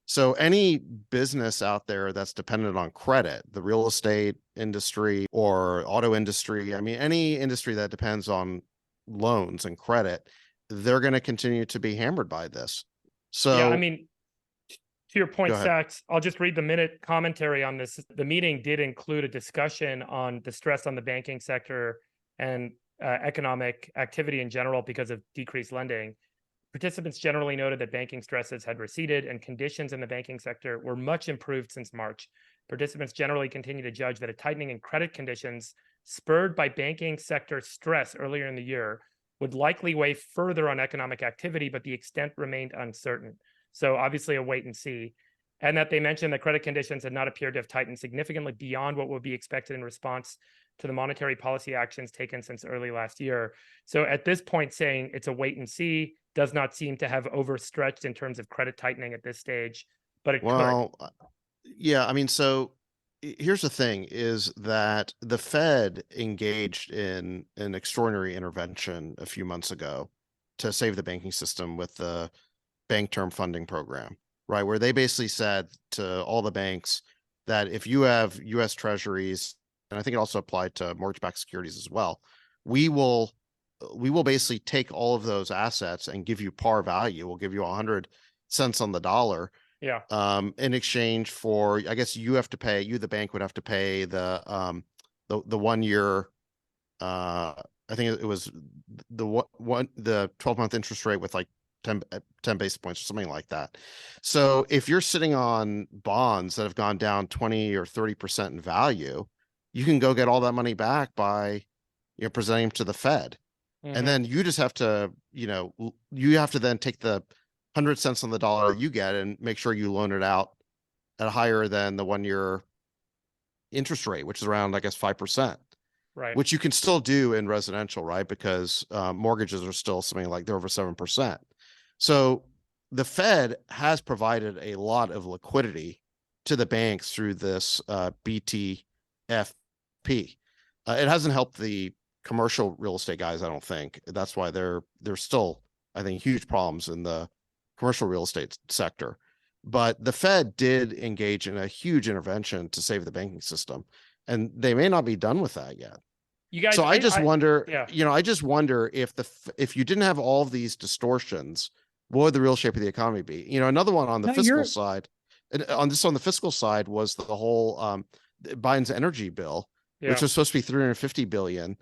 So any business out there that's dependent on credit, the real estate industry or auto industry, I mean, any industry that depends on loans and credit, they're going to continue to be hammered by this. So yeah, I mean, to your point, Sachs, I'll just read the minute commentary on this. The meeting did include a discussion on the stress on the banking sector and economic activity in general because of decreased lending. Participants generally noted that banking stresses had receded and conditions in the banking sector were much improved since March. Participants generally continue to judge that a tightening in credit conditions spurred by banking sector stress earlier in the year would likely weigh further on economic activity, but the extent remained uncertain. So obviously a wait and see. And that they mentioned that credit conditions had not appeared to have tightened significantly beyond what would be expected in response to the monetary policy actions taken since early last year. So at this point, saying it's a wait and see does not seem to have overstretched in terms of credit tightening at this stage, but it could. Yeah, I mean, so here's the thing is that the Fed engaged in an extraordinary intervention a few months ago to save the banking system with the bank term funding program, right? Where they basically said to all the banks that if you have US treasuries, and I think it also applied to mortgage-backed securities as well, we will basically take all of those assets and give you par value. We'll give you 100 cents on the dollar. Yeah. In exchange for, I guess you have to pay, you, the bank would have to pay the 1 year, I think it was the 12-month interest rate with like 10 basis points or something like that. So if you're sitting on bonds that have gone down 20 or 30% in value, you can go get all that money back by, presenting them to the Fed. And then you just have to, you have to then take the 100 cents on the dollar you get and make sure you loan it out at higher than the 1 year interest rate, which is around, I guess, 5%. Right. Which you can still do in residential, right? Because mortgages are still something like they're over 7%. So the Fed has provided a lot of liquidity to the banks through this BTFP. It hasn't helped the commercial real estate guys, I don't think. That's why there's still, I think, huge problems in the commercial real estate sector. But the Fed did engage in a huge intervention to save the banking system, and they may not be done with that yet. You guys, so I just wonder, yeah. I just wonder if you didn't have all of these distortions, what would the real shape of the economy be? Another one on the fiscal side, on the fiscal side was the whole Biden's energy bill, which was supposed to be 350 billion.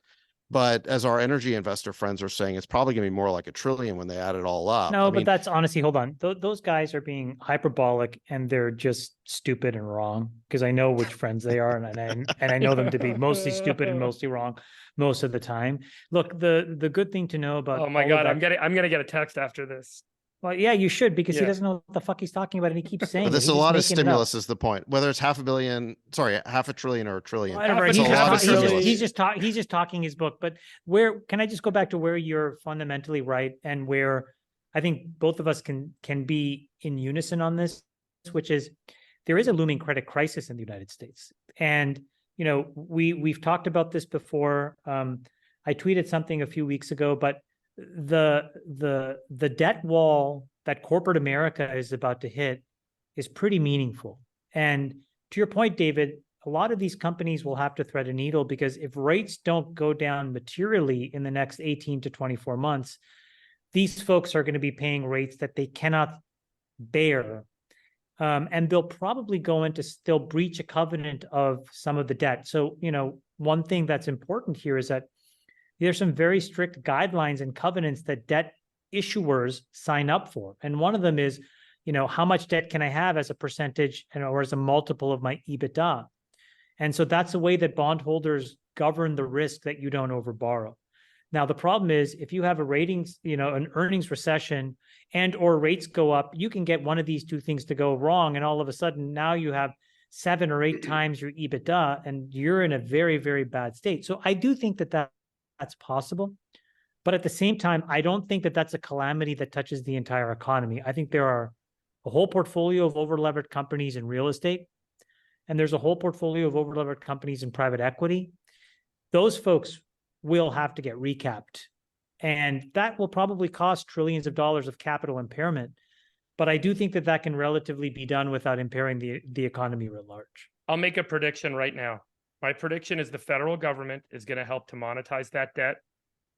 But as our energy investor friends are saying, it's probably going to be more like $1 trillion when they add it all up. No, but that's honestly, hold on. Those guys are being hyperbolic and they're just stupid and wrong, because I know which friends they are, and I know them to be mostly stupid and mostly wrong most of the time. Look, the good thing to know about. Oh my God, I'm gonna get a text after this. Well, yeah, you should, because he doesn't know what the fuck he's talking about, and he keeps saying. But there's a lot of stimulus is the point. Whether it's $500 million, sorry, $500 billion or $1 trillion. Whatever. He's just talking his book. But where can I just go back to where you're fundamentally right, and where I think both of us can be in unison on this, which is there is a looming credit crisis in the United States, and we've talked about this before. I tweeted something a few weeks ago, but the debt wall that corporate America is about to hit is pretty meaningful. And to your point, David, a lot of these companies will have to thread a needle, because if rates don't go down materially in the next 18 to 24 months, these folks are going to be paying rates that they cannot bear. And they'll probably they'll breach a covenant of some of the debt. So, one thing that's important here is that there's some very strict guidelines and covenants that debt issuers sign up for. And one of them is, how much debt can I have as a percentage or as a multiple of my EBITDA? And so that's the way that bondholders govern the risk that you don't overborrow. Now, the problem is if you have a ratings, an earnings recession and or rates go up, you can get one of these two things to go wrong. And all of a sudden now you have 7 or 8 times your EBITDA and you're in a very, very bad state. So I do think that that's possible. But at the same time, I don't think that that's a calamity that touches the entire economy. I think there are a whole portfolio of over-levered companies in real estate, and there's a whole portfolio of over-levered companies in private equity. Those folks will have to get recapped, and that will probably cost trillions of dollars of capital impairment. But I do think that can relatively be done without impairing the economy writ large. I'll make a prediction right now. My prediction is the federal government is going to help to monetize that debt,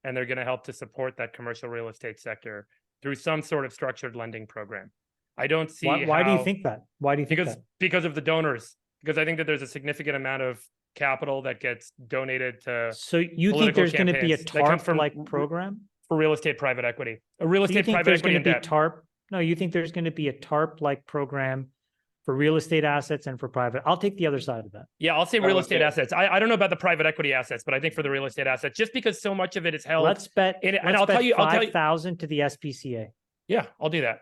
and they're going to help to support that commercial real estate sector through some sort of structured lending program. I don't see why do you think that? Why do you think that? Because of the donors. Because I think that there's a significant amount of capital that gets donated to So you think political there's going to be a campaigns that come from TARP-like program? for real estate private equity, a real So you estate think private there's equity going to and be debt. TARP? No, you think there's going to be a TARP-like program for real estate assets and for private? I'll take the other side of that. Yeah, I'll say I real would estate too. assets. I don't know about the private equity assets, but I think for the real estate assets, just because so much of it is held. Let's bet. in it, and let's I'll bet tell you, 5,000 to the SPCA. yeah, I'll do that.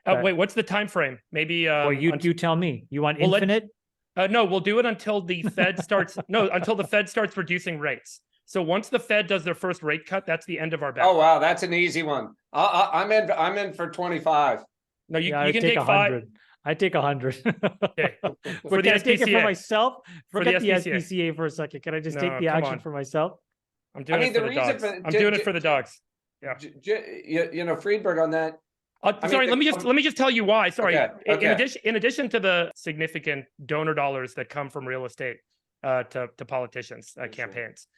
Okay. Wait, what's the time frame? Maybe. Well, you tell me. You want Well, infinite? No, we'll do it until the Fed starts. No, until the Fed starts reducing rates. So once the Fed does their first rate cut, that's the end of our bet. Oh wow, that's an easy one. I'm in. I'm in for 25. No, Yeah, you I'd can take take 100. I take 100. Okay. For For the I take it for SPCA. myself? For the Forget the SPCA. SPCA for a second. Can I just No, take the come action on. for myself? I'm doing I mean, it for the the reason dogs. for- I'm doing it for the dogs. You know, Friedberg on that. I mean, Sorry, the- let me just tell you why. Sorry. Okay. In addition to the significant donor dollars that come from real estate to politicians campaigns,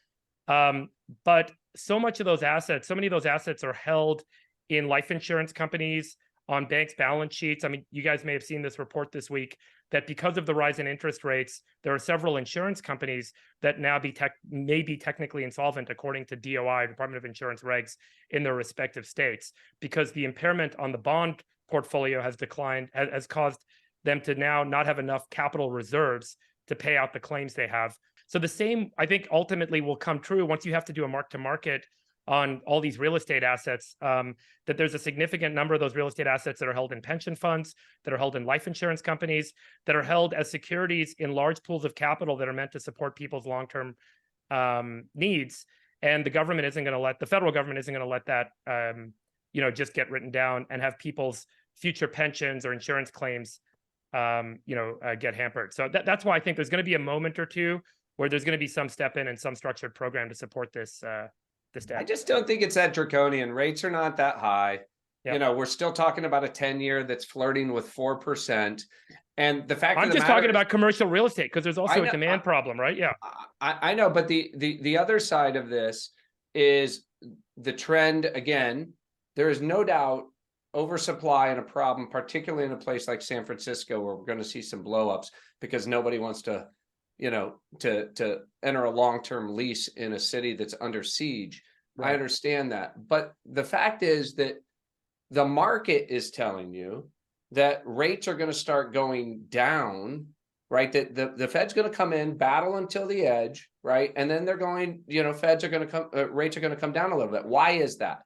but so much of those assets, so many of those assets are held in life insurance companies, on banks' balance sheets. I mean, you guys may have seen this report this week that because of the rise in interest rates, there are several insurance companies that now may be technically insolvent according to DOI, Department of Insurance regs, in their respective states, because the impairment on the bond portfolio has declined, has caused them to now not have enough capital reserves to pay out the claims they have. So the same, I think, ultimately will come true once you have to do a mark to market on all these real estate assets, that there's a significant number of those real estate assets that are held in pension funds, that are held in life insurance companies, that are held as securities in large pools of capital that are meant to support people's long-term needs. And the government isn't going to the federal government isn't going to let that, just get written down and have people's future pensions or insurance claims, get hampered. So that's why I think there's going to be a moment or two where there's going to be some step in and some structured program to support this. I just don't think it's that draconian. Rates are not that high. Yep. You know, we're still talking about a 10-year that's flirting with 4%. And the fact I'm of the just matter talking is, about commercial real estate because there's also know- a demand problem, right? Yeah. I know, but the other side of this is the trend. Again, there is no doubt oversupply and a problem, particularly in a place like San Francisco, where we're going to see some blowups because nobody wants to, to enter a long-term lease in a city that's under siege. Right. I understand that. But the fact is that the market is telling you that rates are going to start going down, right? That the Fed's going to come in, battle until the edge, right? And then they're going, rates are going to come down a little bit. Why is that?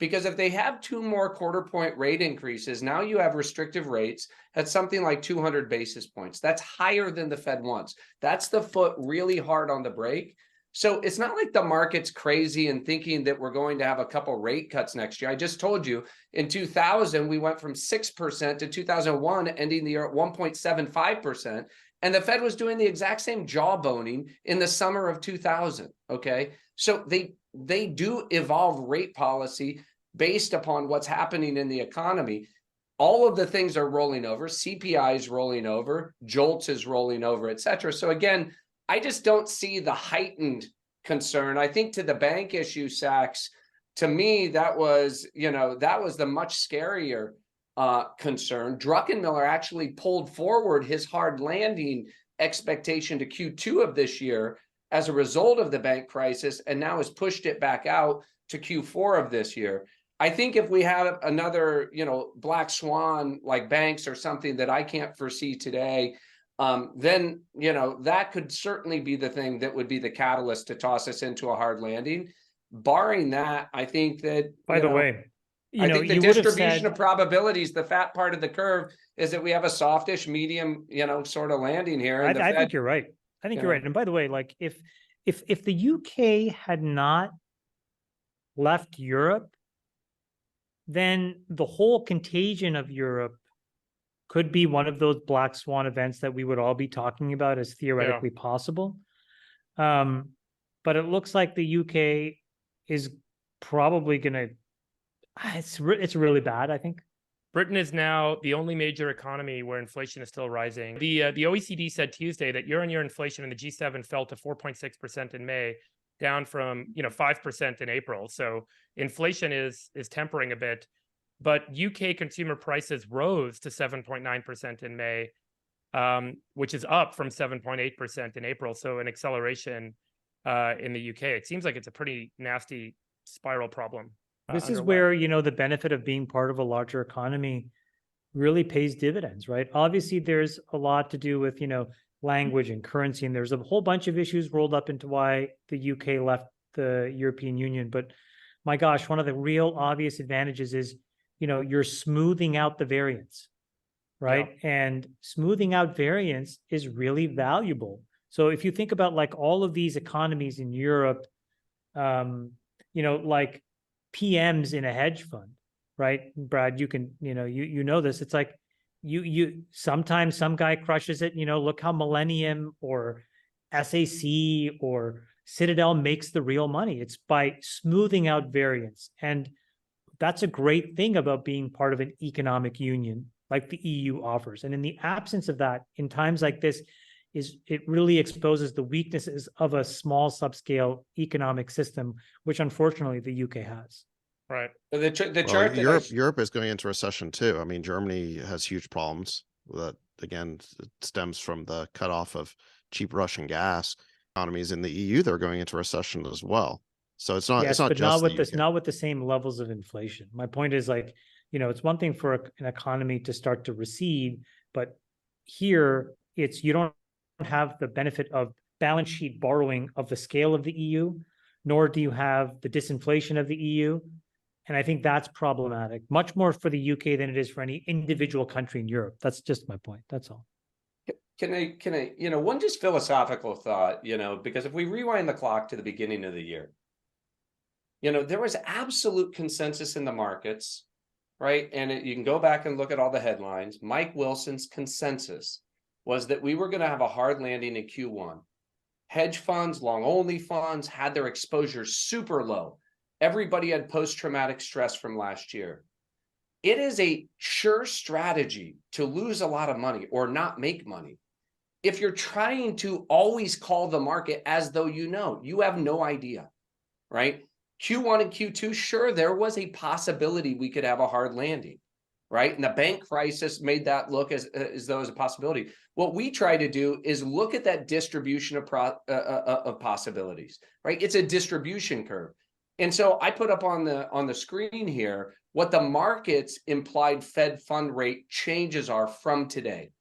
Because if they have 2 more quarter-point rate increases, now you have restrictive rates at something like 200 basis points. That's higher than the Fed wants. That's the foot really hard on the brake. So it's not like the market's crazy and thinking that we're going to have a couple rate cuts next year. I just told you in 2000, we went from 6% to 2001, ending the year at 1.75%. And the Fed was doing the exact same jawboning in the summer of 2000. Okay. So they do evolve rate policy based upon what's happening in the economy. All of the things are rolling over. CPI is rolling over. JOLTS is rolling over, et cetera. So again, I just don't see the heightened concern. I think to the bank issue, Sachs, to me, that was the much scarier concern. Druckenmiller actually pulled forward his hard landing expectation to Q2 of this year as a result of the bank crisis, and now has pushed it back out to Q4 of this year. I think if we had another, black swan like banks or something that I can't foresee today, then, that could certainly be the thing that would be the catalyst to toss us into a hard landing. Barring that, I think that, By the way, I think the distribution of probabilities, the fat part of the curve, is that we have a softish, medium, sort of landing here. And I think you're right. I think you're right. And by the way, like if the UK had not left Europe, then the whole contagion of Europe could be one of those black swan events that we would all be talking about as theoretically possible. But it looks like the UK is probably going to, it's really bad, I think. Britain is now the only major economy where inflation is still rising. The OECD said Tuesday that year-on-year inflation in the G7 fell to 4.6% in May, down from 5% in April. So inflation is tempering a bit, but UK consumer prices rose to 7.9% in May, which is up from 7.8% in April. So an acceleration in the UK. It seems like it's a pretty nasty spiral problem. This is underway. where, the benefit of being part of a larger economy really pays dividends, right? Obviously, there's a lot to do with, language and currency, and there's a whole bunch of issues rolled up into why the UK left the European Union. But my gosh, one of the real obvious advantages is, you're smoothing out the variance, right? And smoothing out variance is really valuable. So if you think about like all of these economies in Europe, like PMs in a hedge fund, right? Brad, you can, you know this. It's like you sometimes some guy crushes it, look how Millennium or SAC or Citadel makes the real money. It's by smoothing out variance. And that's a great thing about being part of an economic union like the EU offers. And in the absence of that, in times like this, it really exposes the weaknesses of a small subscale economic system, which unfortunately the UK has. Right. The Well, chart that Europe is going into recession too. I mean, Germany has huge problems that again it stems from the cutoff of cheap Russian gas. Economies in the EU, they're going into recession as well. So it's not. Yes, it's not but just not with the same levels of inflation. My point is like, it's one thing for an economy to start to recede, but here you don't have the benefit of balance sheet borrowing of the scale of the EU, nor do you have the disinflation of the EU. And I think that's problematic, much more for the UK than it is for any individual country in Europe. That's just my point. That's all. Can I, one just philosophical thought, because if we rewind the clock to the beginning of the year, there was absolute consensus in the markets, right? And you can go back and look at all the headlines. Mike Wilson's consensus was that we were going to have a hard landing in Q1. Hedge funds, long-only funds had their exposure super low. Everybody had post-traumatic stress from last year. It is a sure strategy to lose a lot of money or not make money if you're trying to always call the market as though you have no idea, right? Q1 and Q2, sure, there was a possibility we could have a hard landing, right? And the bank crisis made that look as though it was a possibility. What we try to do is look at that distribution of possibilities, right? It's a distribution curve. And so I put up on the screen here what the market's implied Fed fund rate changes are from today.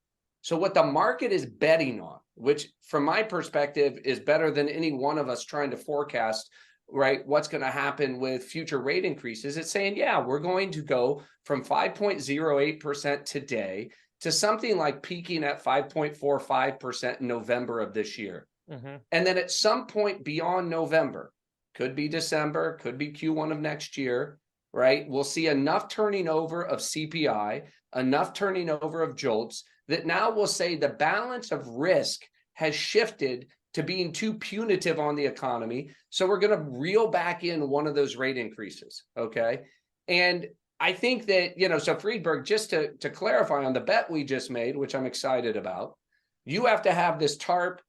So what the market is betting on, which from my perspective is better than any one of us trying to forecast, right, what's going to happen with future rate increases, it's saying, yeah, we're going to go from 5.08% today to something like peaking at 5.45% in November of this year. Mm-hmm. And then at some point beyond November, could be December, could be Q1 of next year, right? We'll see enough turning over of CPI, enough turning over of jolts that now we'll say the balance of risk has shifted to being too punitive on the economy. So we're going to reel back in one of those rate increases, okay? And I think that, so Friedberg, just to clarify on the bet we just made, which I'm excited about, you have to have this TARP,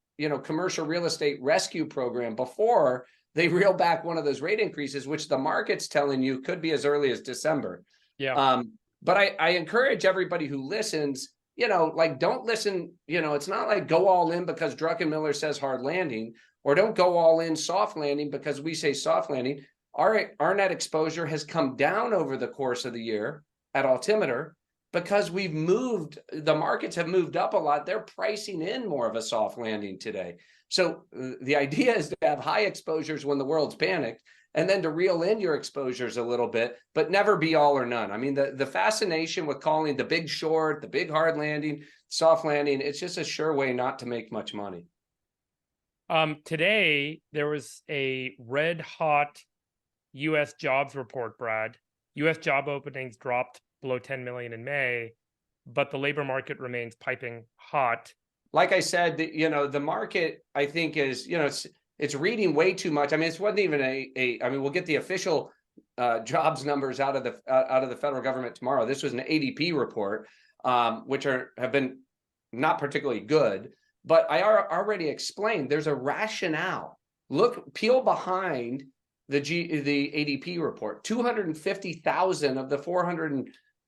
commercial real estate rescue program before they reel back one of those rate increases, which the market's telling you could be as early as December. Yeah. But I encourage everybody who listens, don't listen, it's not like go all in because Druckenmiller says hard landing, or don't go all in soft landing because we say soft landing. Our net exposure has come down over the course of the year at Altimeter because the markets have moved up a lot. They're pricing in more of a soft landing today. So the idea is to have high exposures when the world's panicked, and then to reel in your exposures a little bit, but never be all or none. I mean, the fascination with calling the big short, the big hard landing, soft landing, it's just a sure way not to make much money. Today, there was a red hot U.S. jobs report, Brad. U.S. job openings dropped below 10 million in May, but the labor market remains piping hot. Like I said, the market, I think, is, it's reading way too much. I mean, it wasn't even I mean, we'll get the official jobs numbers out of the federal government tomorrow. This was an ADP report, which have been not particularly good. But I already explained there's a rationale. Peel behind the ADP report. 250,000 of the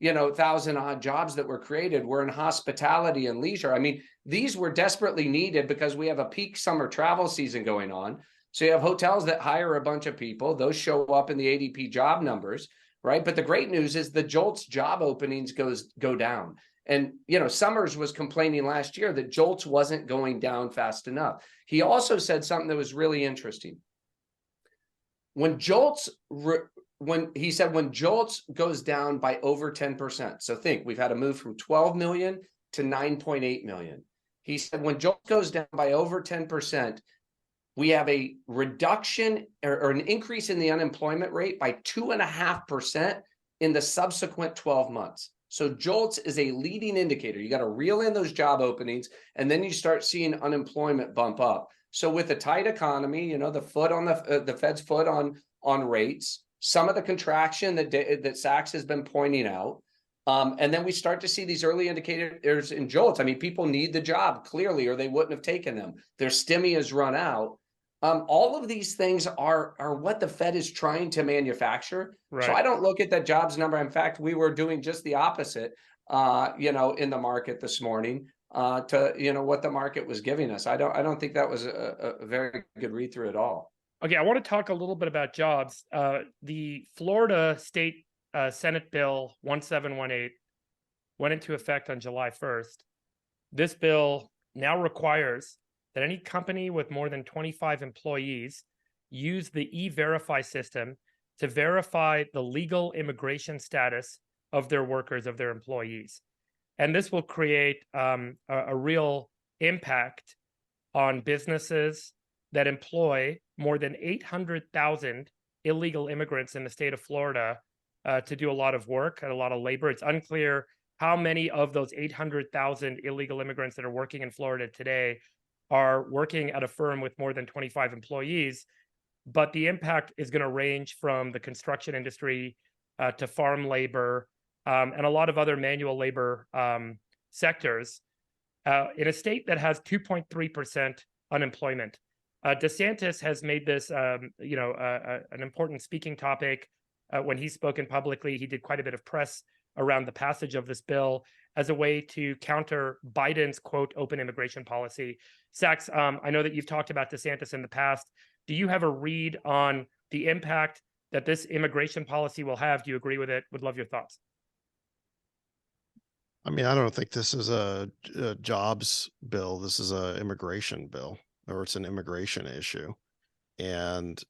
1,000 odd jobs that were created were in hospitality and leisure. I mean, these were desperately needed because we have a peak summer travel season going on. So you have hotels that hire a bunch of people. Those show up in the ADP job numbers, right? But the great news is the JOLTS job openings go down. And, Summers was complaining last year that JOLTS wasn't going down fast enough. He also said something that was really interesting. When JOLTS goes down by over 10%, so think we've had a move from 12 million to 9.8 million. He said when JOLTS goes down by over 10%, we have a reduction or an increase in the unemployment rate by 2.5% in the subsequent 12 months. So JOLTS is a leading indicator. You got to reel in those job openings, and then you start seeing unemployment bump up. So with a tight economy, the foot on the Fed's foot on rates, some of the contraction that Sachs has been pointing out, and then we start to see these early indicators in JOLTS. I mean, people need the job clearly, or they wouldn't have taken them. Their stimmy has run out. All of these things are what the Fed is trying to manufacture. Right. So I don't look at that jobs number. In fact, we were doing just the opposite, in the market this morning to what the market was giving us. I don't think that was a very good read through at all. Okay, I want to talk a little bit about jobs. The Florida State Senate Bill 1718 went into effect on July 1st. This bill now requires that any company with more than 25 employees use the E-Verify system to verify the legal immigration status of their workers, of their employees. And this will create a real impact on businesses that employ more than 800,000 illegal immigrants in the state of Florida to do a lot of work and a lot of labor. It's unclear how many of those 800,000 illegal immigrants that are working in Florida today are working at a firm with more than 25 employees, but the impact is going to range from the construction industry to farm labor and a lot of other manual labor sectors in a state that has 2.3% unemployment. DeSantis has made this, an important speaking topic. When he's spoken publicly, he did quite a bit of press around the passage of this bill as a way to counter Biden's, quote, open immigration policy. Sachs, I know that you've talked about DeSantis in the past. Do you have a read on the impact that this immigration policy will have? Do you agree with it? Would love your thoughts. I mean, I don't think this is a jobs bill. This is an immigration bill, or it's an immigration issue. And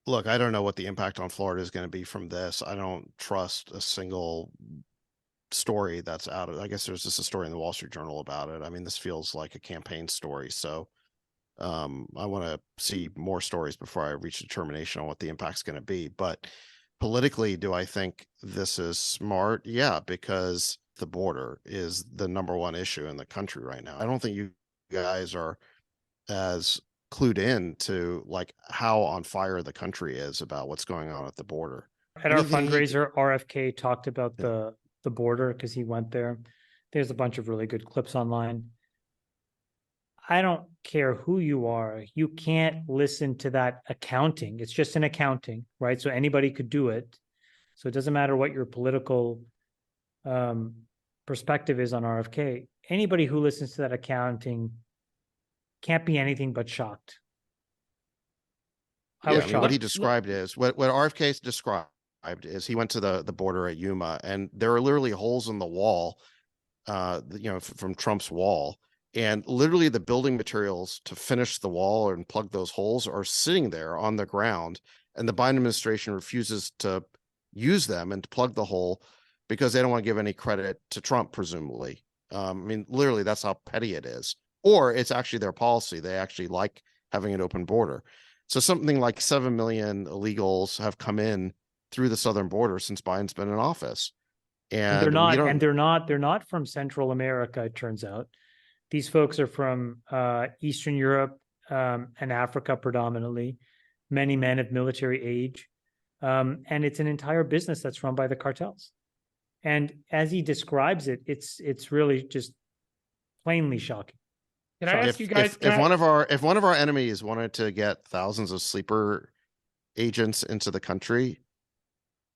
look, I don't know what the impact on Florida is going to be from this. I don't trust a single story that's out of, I guess there's just a story in the Wall Street Journal about it. I mean, this feels like a campaign story. So I want to see more stories before I reach a determination on what the impact's going to be. But politically, do I think this is smart? Yeah, because the border is the number one issue in the country right now. I don't think you guys are as clued in to like how on fire the country is about what's going on at the border. At our fundraiser, RFK talked about the border because he went there. There's a bunch of really good clips online. I don't care who you are. You can't listen to that accounting. It's just an accounting, right? So anybody could do it. So it doesn't matter what your political perspective is on RFK. Anybody who listens to that accounting can't be anything but shocked. I was shocked. What he described is what RFK described is he went to the border at Yuma, and there are literally holes in the wall, from Trump's wall, and literally the building materials to finish the wall and plug those holes are sitting there on the ground, and the Biden administration refuses to use them and to plug the hole because they don't want to give any credit to Trump, presumably. I mean, literally, that's how petty it is. Or it's actually their policy. They actually like having an open border. So something like 7 million illegals have come in through the southern border since Biden's been in office. And they're not from Central America, it turns out. These folks are from Eastern Europe and Africa predominantly, many men of military age. And it's an entire business that's run by the cartels. And as he describes it, it's really just plainly shocking. Can I ask you guys? If one of our enemies wanted to get thousands of sleeper agents into the country,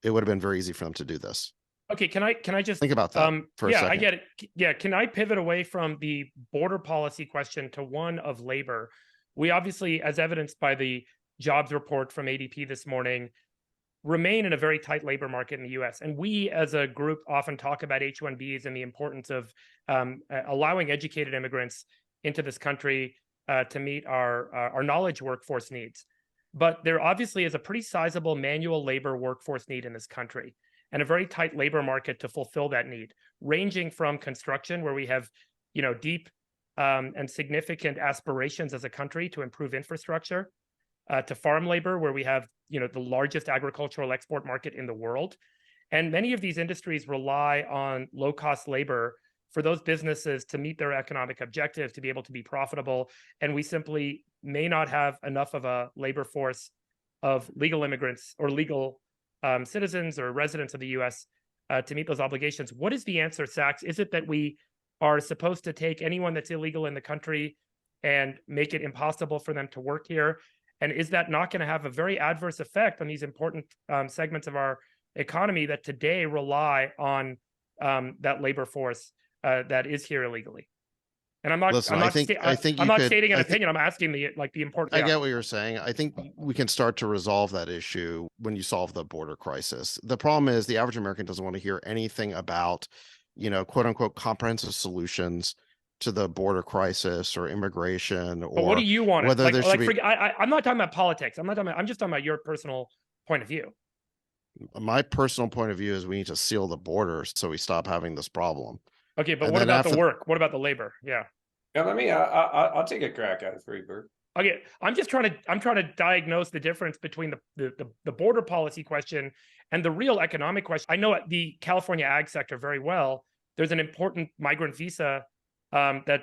it would have been very easy for them to do this. Okay, can I just Think about that for a yeah, second. I get it. Yeah, can I pivot away from the border policy question to one of labor? We obviously, as evidenced by the jobs report from ADP this morning, remain in a very tight labor market in the US. And we as a group often talk about H-1Bs and the importance of allowing educated immigrants into this country to meet our knowledge workforce needs. But there obviously is a pretty sizable manual labor workforce need in this country and a very tight labor market to fulfill that need, ranging from construction, where we have, deep and significant aspirations as a country to improve infrastructure, to farm labor, where we have, the largest agricultural export market in the world. And many of these industries rely on low-cost labor for those businesses to meet their economic objective, to be able to be profitable. And we simply may not have enough of a labor force of legal immigrants or legal citizens or residents of the U.S. To meet those obligations. What is the answer, Sachs? Is it that we are supposed to take anyone that's illegal in the country and make it impossible for them to work here? And is that not going to have a very adverse effect on these important segments of our economy that today rely on that labor force that is here illegally? And I'm not. Listen, I'm not, I think I'm you not could- stating an I think- opinion. I'm asking the important. I Yeah. get what you're saying. I think we can start to resolve that issue when you solve the border crisis. The problem is the average American doesn't want to hear anything about, quote unquote, comprehensive solutions to the border crisis or immigration, But what do you want? whether there should be. I'm not talking about politics. I'm just talking about your personal point of view. My personal point of view is we need to seal the borders so we stop having this problem. Okay, but And what then about the after- work? What about the labor? Yeah. Yeah, I'll take a crack at it for you, Bert. Okay, I'm trying to diagnose the difference between the border policy question and the real economic question. I know the California ag sector very well. There's an important migrant visa that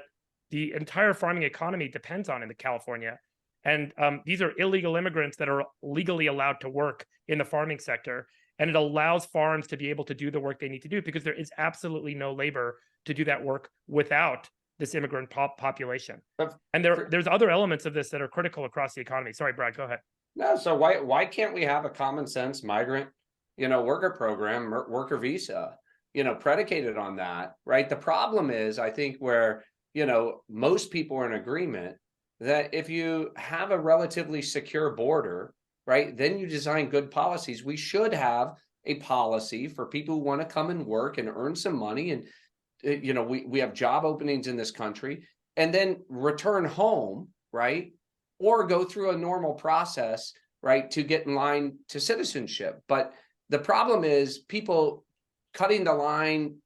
the entire farming economy depends on in the California. And these are illegal immigrants that are legally allowed to work in the farming sector. And it allows farms to be able to do the work they need to do because there is absolutely no labor to do that work without this immigrant population. And there's other elements of this that are critical across the economy. Sorry, Brad, go ahead. No, so why can't we have a common sense migrant, worker program, worker visa, predicated on that, right? The problem is, I think, where, most people are in agreement that if you have a relatively secure border, right, then you design good policies. We should have a policy for people who want to come and work and earn some money. And, we have job openings in this country and then return home, right? Or go through a normal process, right, to get in line to citizenship. But the problem is people cutting the line,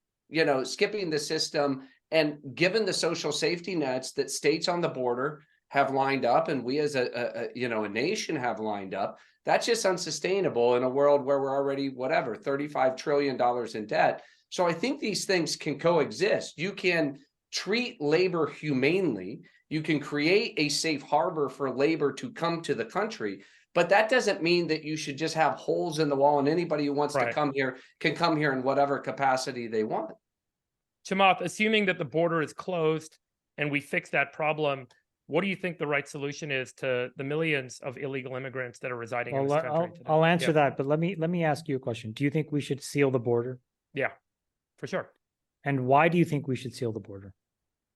skipping the system, and given the social safety nets that states on the border have lined up, and we as a nation have lined up, that's just unsustainable in a world where we're already, $35 trillion in debt. So I think these things can coexist. You can treat labor humanely. You can create a safe harbor for labor to come to the country, but that doesn't mean that you should just have holes in the wall and anybody who wants to come here can come here in whatever capacity they want. Chamath, assuming that the border is closed and we fix that problem, what do you think the right solution is to the millions of illegal immigrants that are residing in this country today? I'll answer that, but let me ask you a question. Do you think we should seal the border? Yeah, for sure. And why do you think we should seal the border?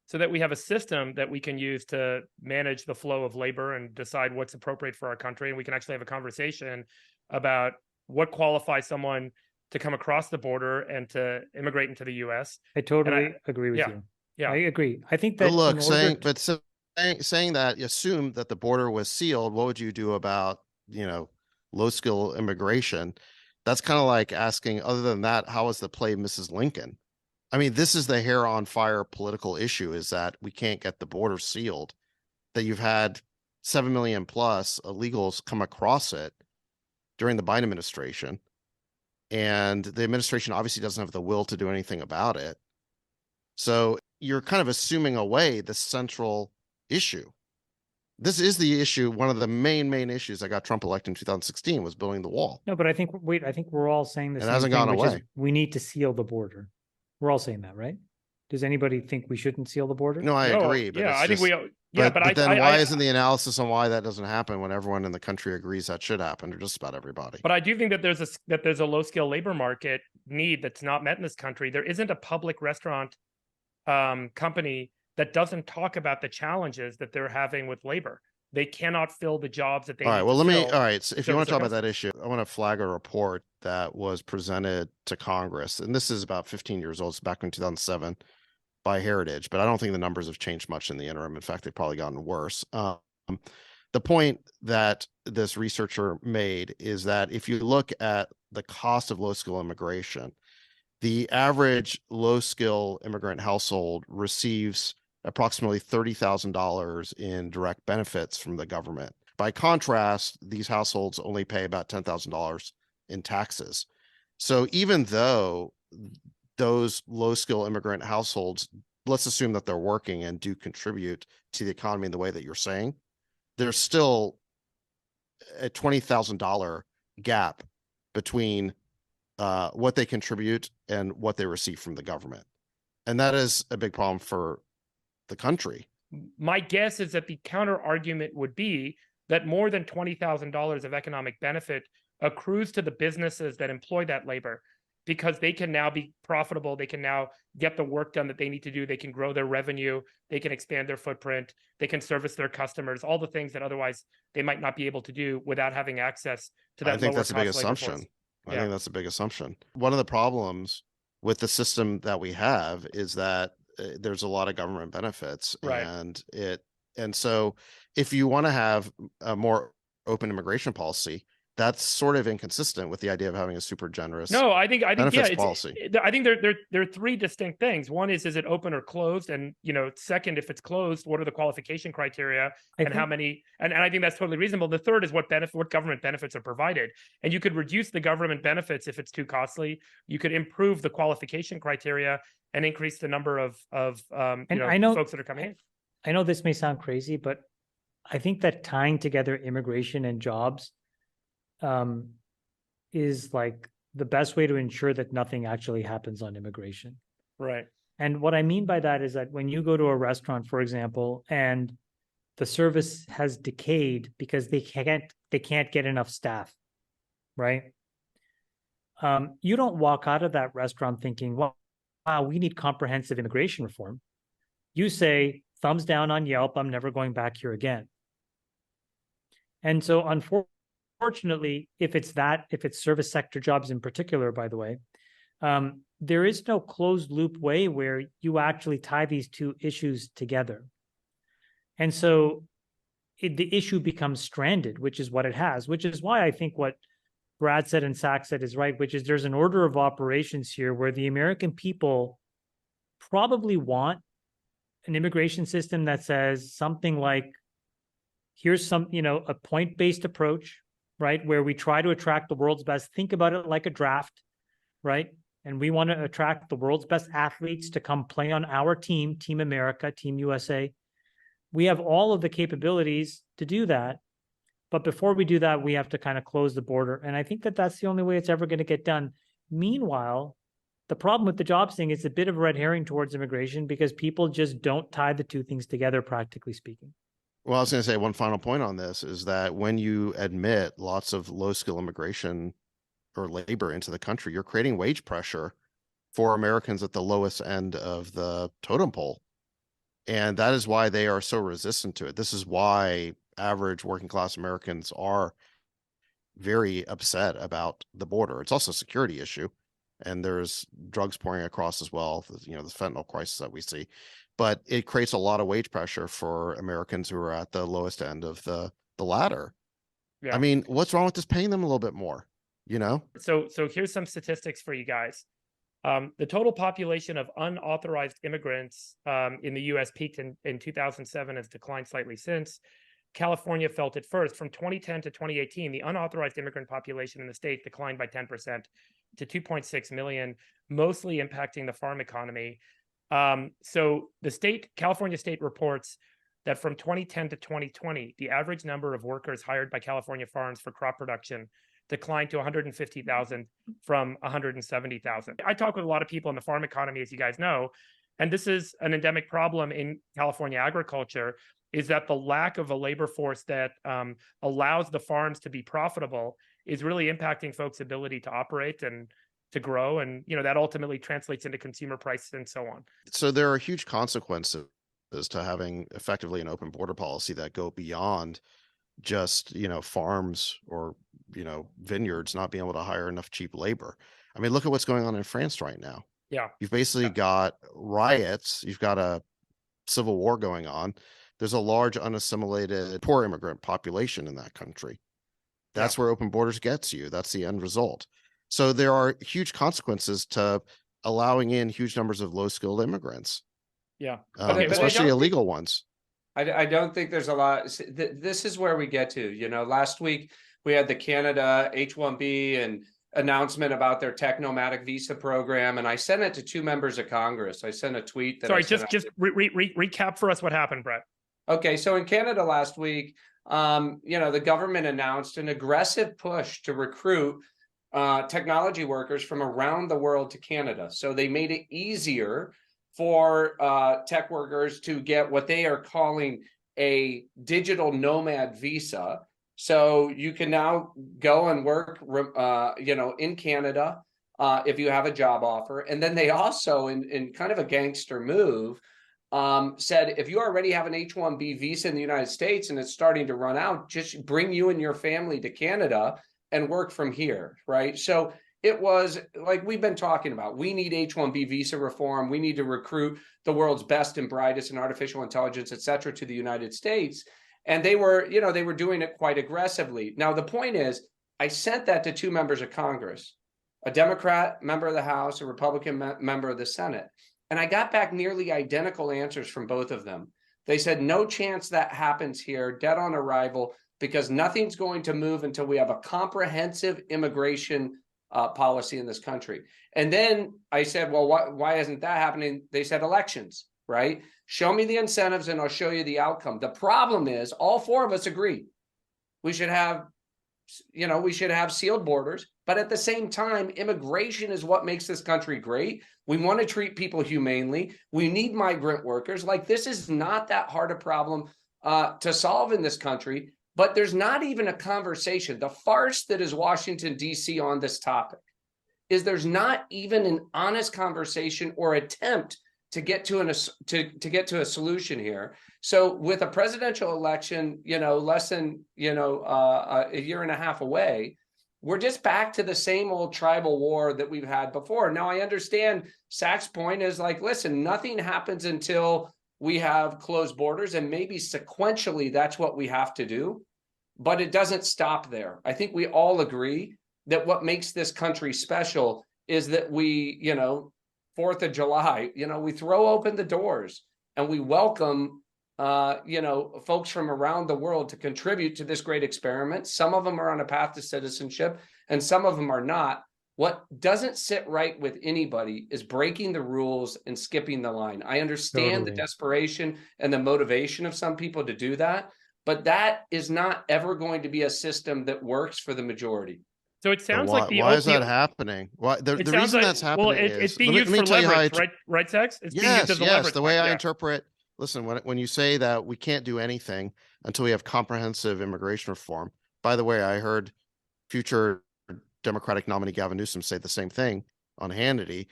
So that we have a system that we can use to manage the flow of labor and decide what's appropriate for our country. And we can actually have a conversation about what qualifies someone to come across the border and to immigrate into the U.S. I totally agree with you. Yeah, I agree. I think that But look, saying that, assume that the border was sealed, what would you do about, low skill immigration? That's kind of like asking, other than that, how was the play Mrs. Lincoln? I mean, this is the hair on fire political issue, is that we can't get the border sealed, that you've had 7 million plus illegals come across it during the Biden administration. And the administration obviously doesn't have the will to do anything about it. So you're kind of assuming away the central issue. This is the issue. One of the main issues that got Trump elected in 2016 was building the wall. No, but I think we're all saying the It same hasn't thing, gone which is away. we need to seal the border. We're all saying that, right? Does anybody think we shouldn't seal the border? No, I No, agree. But yeah, it's I think just- Yeah, But but then why isn't the analysis on why that doesn't happen when everyone in the country agrees that should happen, or just about everybody? But I do think that there's a low skill labor market need that's not met in this country. There isn't a public restaurant company that doesn't talk about the challenges that they're having with labor. They cannot fill the jobs that they All right. need Well, to let me. fill All right. So to if you want service to their talk about that customers. issue, I want to flag a report that was presented to Congress, and this is about 15 years old. It's back in 2007 by Heritage, but I don't think the numbers have changed much in the interim. In fact, they've probably gotten worse. The point that this researcher made is that if you look at the cost of low skill immigration, the average low skill immigrant household receives approximately $30,000 in direct benefits from the government. By contrast, these households only pay about $10,000 in taxes. So even though those low skill immigrant households, let's assume that they're working and do contribute to the economy in the way that you're saying, there's still a $20,000 gap between what they contribute and what they receive from the government. And that is a big problem for the country. My guess is that the counter argument would be that more than $20,000 of economic benefit accrues to the businesses that employ that labor, because they can now be profitable. They can now get the work done that they need to do. They can grow their revenue. They can expand their footprint. They can service their customers, all the things that otherwise they might not be able to do without having access to that. I think that's a big lower cost labor assumption. force. I think that's a big assumption. One of the problems with the system that we have is that there's a lot of government benefits, Right. and so if you want to have a more open immigration policy, that's sort of inconsistent with the idea of having a super generous No, I think benefits yeah, policy. I think there are three distinct things. One is it open or closed, and second, if it's closed, what are the qualification criteria and how many? And I think that's totally reasonable. The third is what government benefits are provided, and you could reduce the government benefits if it's too costly. You could improve the qualification criteria and increase the number of I know folks that are coming in. I know this may sound crazy, but I think that tying together immigration and jobs is like the best way to ensure that nothing actually happens on immigration. Right. And what I mean by that is that when you go to a restaurant, for example, and the service has decayed because they can't get enough staff, right? You don't walk out of that restaurant thinking, wow, we need comprehensive immigration reform. You say, thumbs down on Yelp, I'm never going back here again. And so unfortunately, if it's service sector jobs in particular, by the way, there is no closed loop way where you actually tie these two issues together. And so the issue becomes stranded, which is what it has, which is why I think what Brad said and Zach said is right, which is there's an order of operations here where the American people probably want an immigration system that says something like, here's a point-based approach, right? Where we try to attract the world's best. Think about it like a draft, right? And we want to attract the world's best athletes to come play on our team, Team America, Team USA. We have all of the capabilities to do that. But before we do that, we have to kind of close the border. And I think that that's the only way it's ever going to get done. Meanwhile, the problem with the jobs thing is a bit of a red herring towards immigration because people just don't tie the two things together, practically speaking. Well, I was going to say one final point on this is that when you admit lots of low skill immigration or labor into the country, you're creating wage pressure for Americans at the lowest end of the totem pole. And that is why they are so resistant to it. This is why average working class Americans are very upset about the border. It's also a security issue, and there's drugs pouring across as well, the fentanyl crisis that we see. But it creates a lot of wage pressure for Americans who are at the lowest end of the ladder. Yeah. I mean, what's wrong with just paying them a little bit more, So here's some statistics for you guys. The total population of unauthorized immigrants in the U.S. peaked in 2007, has declined slightly since. California felt it first. From 2010 to 2018, the unauthorized immigrant population in the state declined by 10% to 2.6 million, mostly impacting the farm economy. So California state reports that from 2010 to 2020, the average number of workers hired by California farms for crop production declined to 150,000 from 170,000. I talk with a lot of people in the farm economy, as you guys know, and this is an endemic problem in California agriculture, is that the lack of a labor force that allows the farms to be profitable is really impacting folks' ability to operate and to grow. And, that ultimately translates into consumer prices and so on. So there are huge consequences to having effectively an open border policy that go beyond just, farms or, vineyards not being able to hire enough cheap labor. I mean, look at what's going on in France right now. Yeah. You've basically got riots. You've got a civil war going on. There's a large unassimilated poor immigrant population in that country. That's where open borders gets you. That's the end result. So there are huge consequences to allowing in huge numbers of low-skilled immigrants. Yeah. Especially illegal ones. I don't think there's a lot. This is where we get to, last week we had the Canada H-1B and announcement about their tech nomadic visa program. And I sent it to 2 members of Congress. I sent a tweet. That Sorry, just recap for us what happened, Brett. Okay. So in Canada last week, the government announced an aggressive push to recruit technology workers from around the world to Canada. So they made it easier for tech workers to get what they are calling a digital nomad visa. So you can now go and work, in Canada if you have a job offer. And then they also, in kind of a gangster move, said, if you already have an H-1B visa in the United States and it's starting to run out, just bring you and your family to Canada and work from here, right? So it was like we've been talking about. We need H-1B visa reform. We need to recruit the world's best and brightest in artificial intelligence, et cetera, to the United States. And they were doing it quite aggressively. Now, the point is, I sent that to 2 members of Congress, a Democrat member of the House, a Republican member of the Senate. And I got back nearly identical answers from both of them. They said, no chance that happens here, dead on arrival, because nothing's going to move until we have a comprehensive immigration policy in this country. And then I said, well, why isn't that happening? They said elections, right? Show me the incentives and I'll show you the outcome. The problem is all 4 of us agree. We should have sealed borders, but at the same time, immigration is what makes this country great. We want to treat people humanely. We need migrant workers. Like, this is not that hard a problem to solve in this country, but there's not even a conversation. The farce that is Washington, D.C. on this topic is there's not even an honest conversation or attempt to get to a solution here. So with a presidential election, less than a year and a half away, we're just back to the same old tribal war that we've had before. Now, I understand Zach's point is like, listen, nothing happens until we have closed borders, and maybe sequentially that's what we have to do, but it doesn't stop there. I think we all agree that what makes this country special is that we, 4th of July, we throw open the doors and we welcome, folks from around the world to contribute to this great experiment. Some of them are on a path to citizenship and some of them are not. What doesn't sit right with anybody is breaking the rules and skipping the line. I understand the desperation and the motivation of some people to do that, but that is not ever going to be a system that works for the majority. So it sounds like why is that happening? Why the reason that's happening? Well, it's being used for leverage, right, Sex? It's being used as leverage. The way I interpret. Listen, when you say that we can't do anything until we have comprehensive immigration reform. By the way, I heard future Democratic nominee Gavin Newsom say the same thing on Hannity.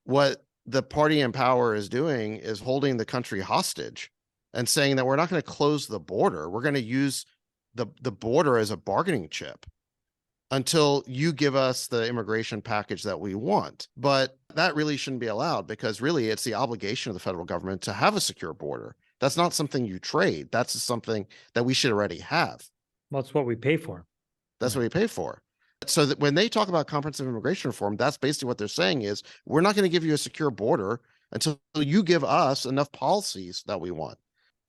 What the party in power is doing is holding the country hostage and saying that we're not going to close the border. We're going to use the border as a bargaining chip until you give us the immigration package that we want. But that really shouldn't be allowed, because really it's the obligation of the federal government to have a secure border. That's not something you trade. That's something that we should already have. Well, it's what we pay for. That's what we pay for. So that when they talk about comprehensive immigration reform, that's basically what they're saying is we're not going to give you a secure border until you give us enough policies that we want.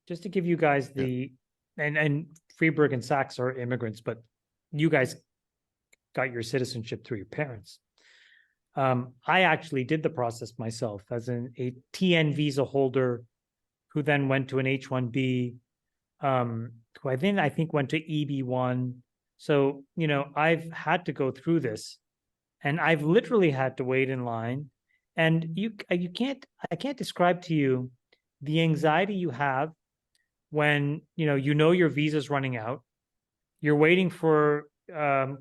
Just to give you guys and Freeberg and Sachs are immigrants, but you guys got your citizenship through your parents. I actually did the process myself as a TN visa holder who then went to an H-1B, who I think went to EB-1. So, I've had to go through this, and I've literally had to wait in line. And I can't describe to you the anxiety you have when you know your visa's running out, you're waiting for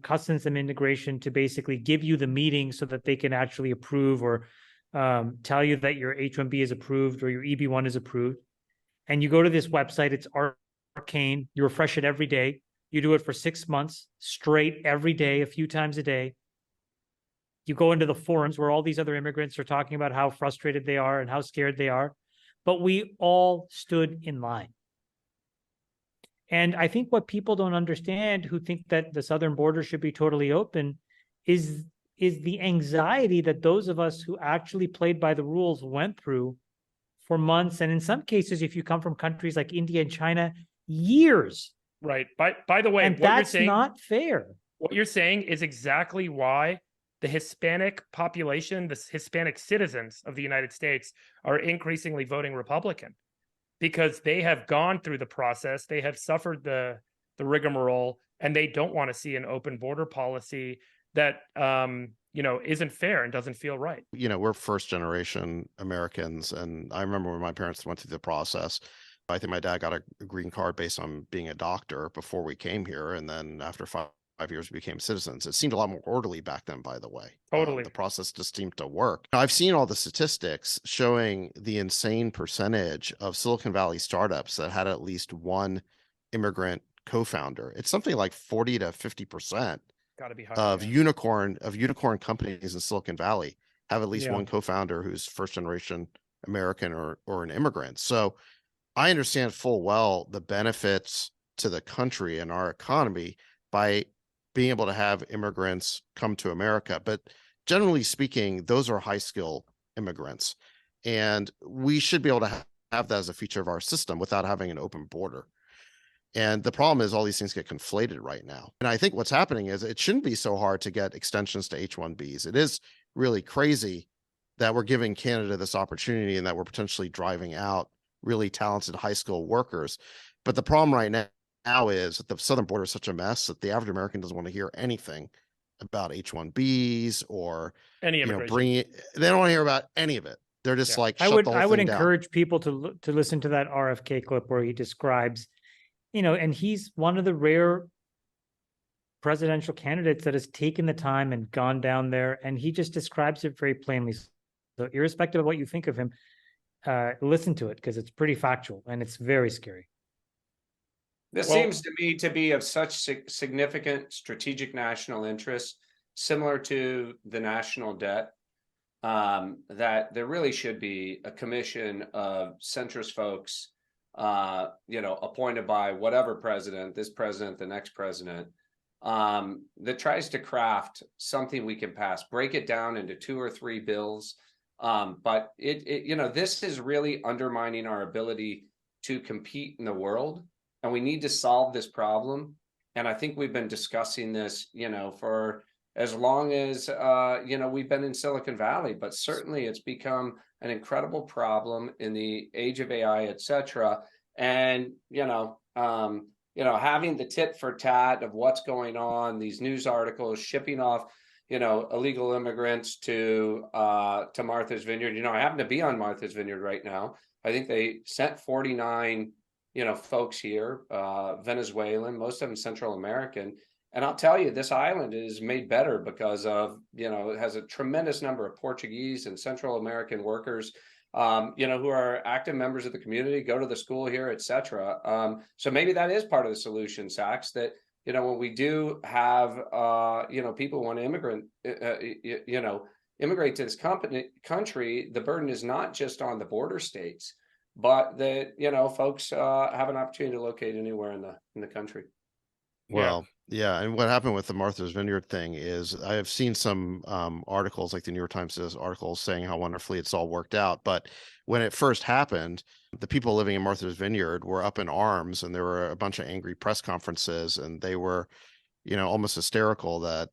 customs and immigration to basically give you the meeting so that they can actually approve or tell you that your H-1B is approved or your EB-1 is approved. And you go to this website, it's arcane. You refresh it every day. You do it for 6 months straight, every day, a few times a day. You go into the forums where all these other immigrants are talking about how frustrated they are and how scared they are. But we all stood in line. And I think what people don't understand who think that the southern border should be totally open is the anxiety that those of us who actually played by the rules went through for months. And in some cases, if you come from countries like India and China, years. Right. By the way, And what you're that's saying, not fair. what you're saying is exactly why the Hispanic population, the Hispanic citizens of the United States are increasingly voting Republican, because they have gone through the process, they have suffered the rigmarole, and they don't want to see an open border policy that isn't fair and doesn't feel right. We're first generation Americans, and I remember when my parents went through the process. I think my dad got a green card based on being a doctor before we came here, and then after 5 years we became citizens. It seemed a lot more orderly back then, by the way. Totally. The process just seemed to work. I've seen all the statistics showing the insane percentage of Silicon Valley startups that had at least one immigrant co-founder. It's something like 40 to 50% Got to be high. of unicorn companies in Silicon Valley have at least Yeah. one co-founder who's first generation American or an immigrant. So I understand full well the benefits to the country and our economy by being able to have immigrants come to America. But generally speaking, those are high skill immigrants. And we should be able to have that as a feature of our system without having an open border. And the problem is all these things get conflated right now. And I think what's happening is it shouldn't be so hard to get extensions to H-1Bs. It is really crazy that we're giving Canada this opportunity and that we're potentially driving out really talented high school workers. But the problem right now is that the southern border is such a mess that the average American doesn't want to hear anything about H-1Bs or Any immigration. they don't want to hear about any of it. They're just like, I shut would the whole thing down. encourage people to listen to that RFK clip where he describes, and he's one of the rare presidential candidates that has taken the time and gone down there, and he just describes it very plainly. So irrespective of what you think of him, listen to it because it's pretty factual and it's very scary. This Well- seems to me to be of such significant strategic national interest, similar to the national debt, that there really should be a commission of centrist folks, appointed by whatever president, this president, the next president, that tries to craft something we can pass, break it down into 2 or 3 bills. But this is really undermining our ability to compete in the world, and we need to solve this problem. And I think we've been discussing this, for as long as, we've been in Silicon Valley, but certainly it's become an incredible problem in the age of AI, et cetera. And, having the tit for tat of what's going on, these news articles, shipping off, illegal immigrants to Martha's Vineyard. I happen to be on Martha's Vineyard right now. I think they sent 49, folks here, Venezuelan, most of them Central American. And I'll tell you, this island is made better because of, it has a tremendous number of Portuguese and Central American workers, who are active members of the community, go to the school here, et cetera. So maybe that is part of the solution, Sachs, that, when we do have, people who want to immigrate to this country, the burden is not just on the border states, but that, folks have an opportunity to locate anywhere in the country. Well, yeah. And what happened with the Martha's Vineyard thing is I have seen some articles, like the New York Times does articles saying how wonderfully it's all worked out. But when it first happened, the people living in Martha's Vineyard were up in arms, and there were a bunch of angry press conferences, and they were, almost hysterical that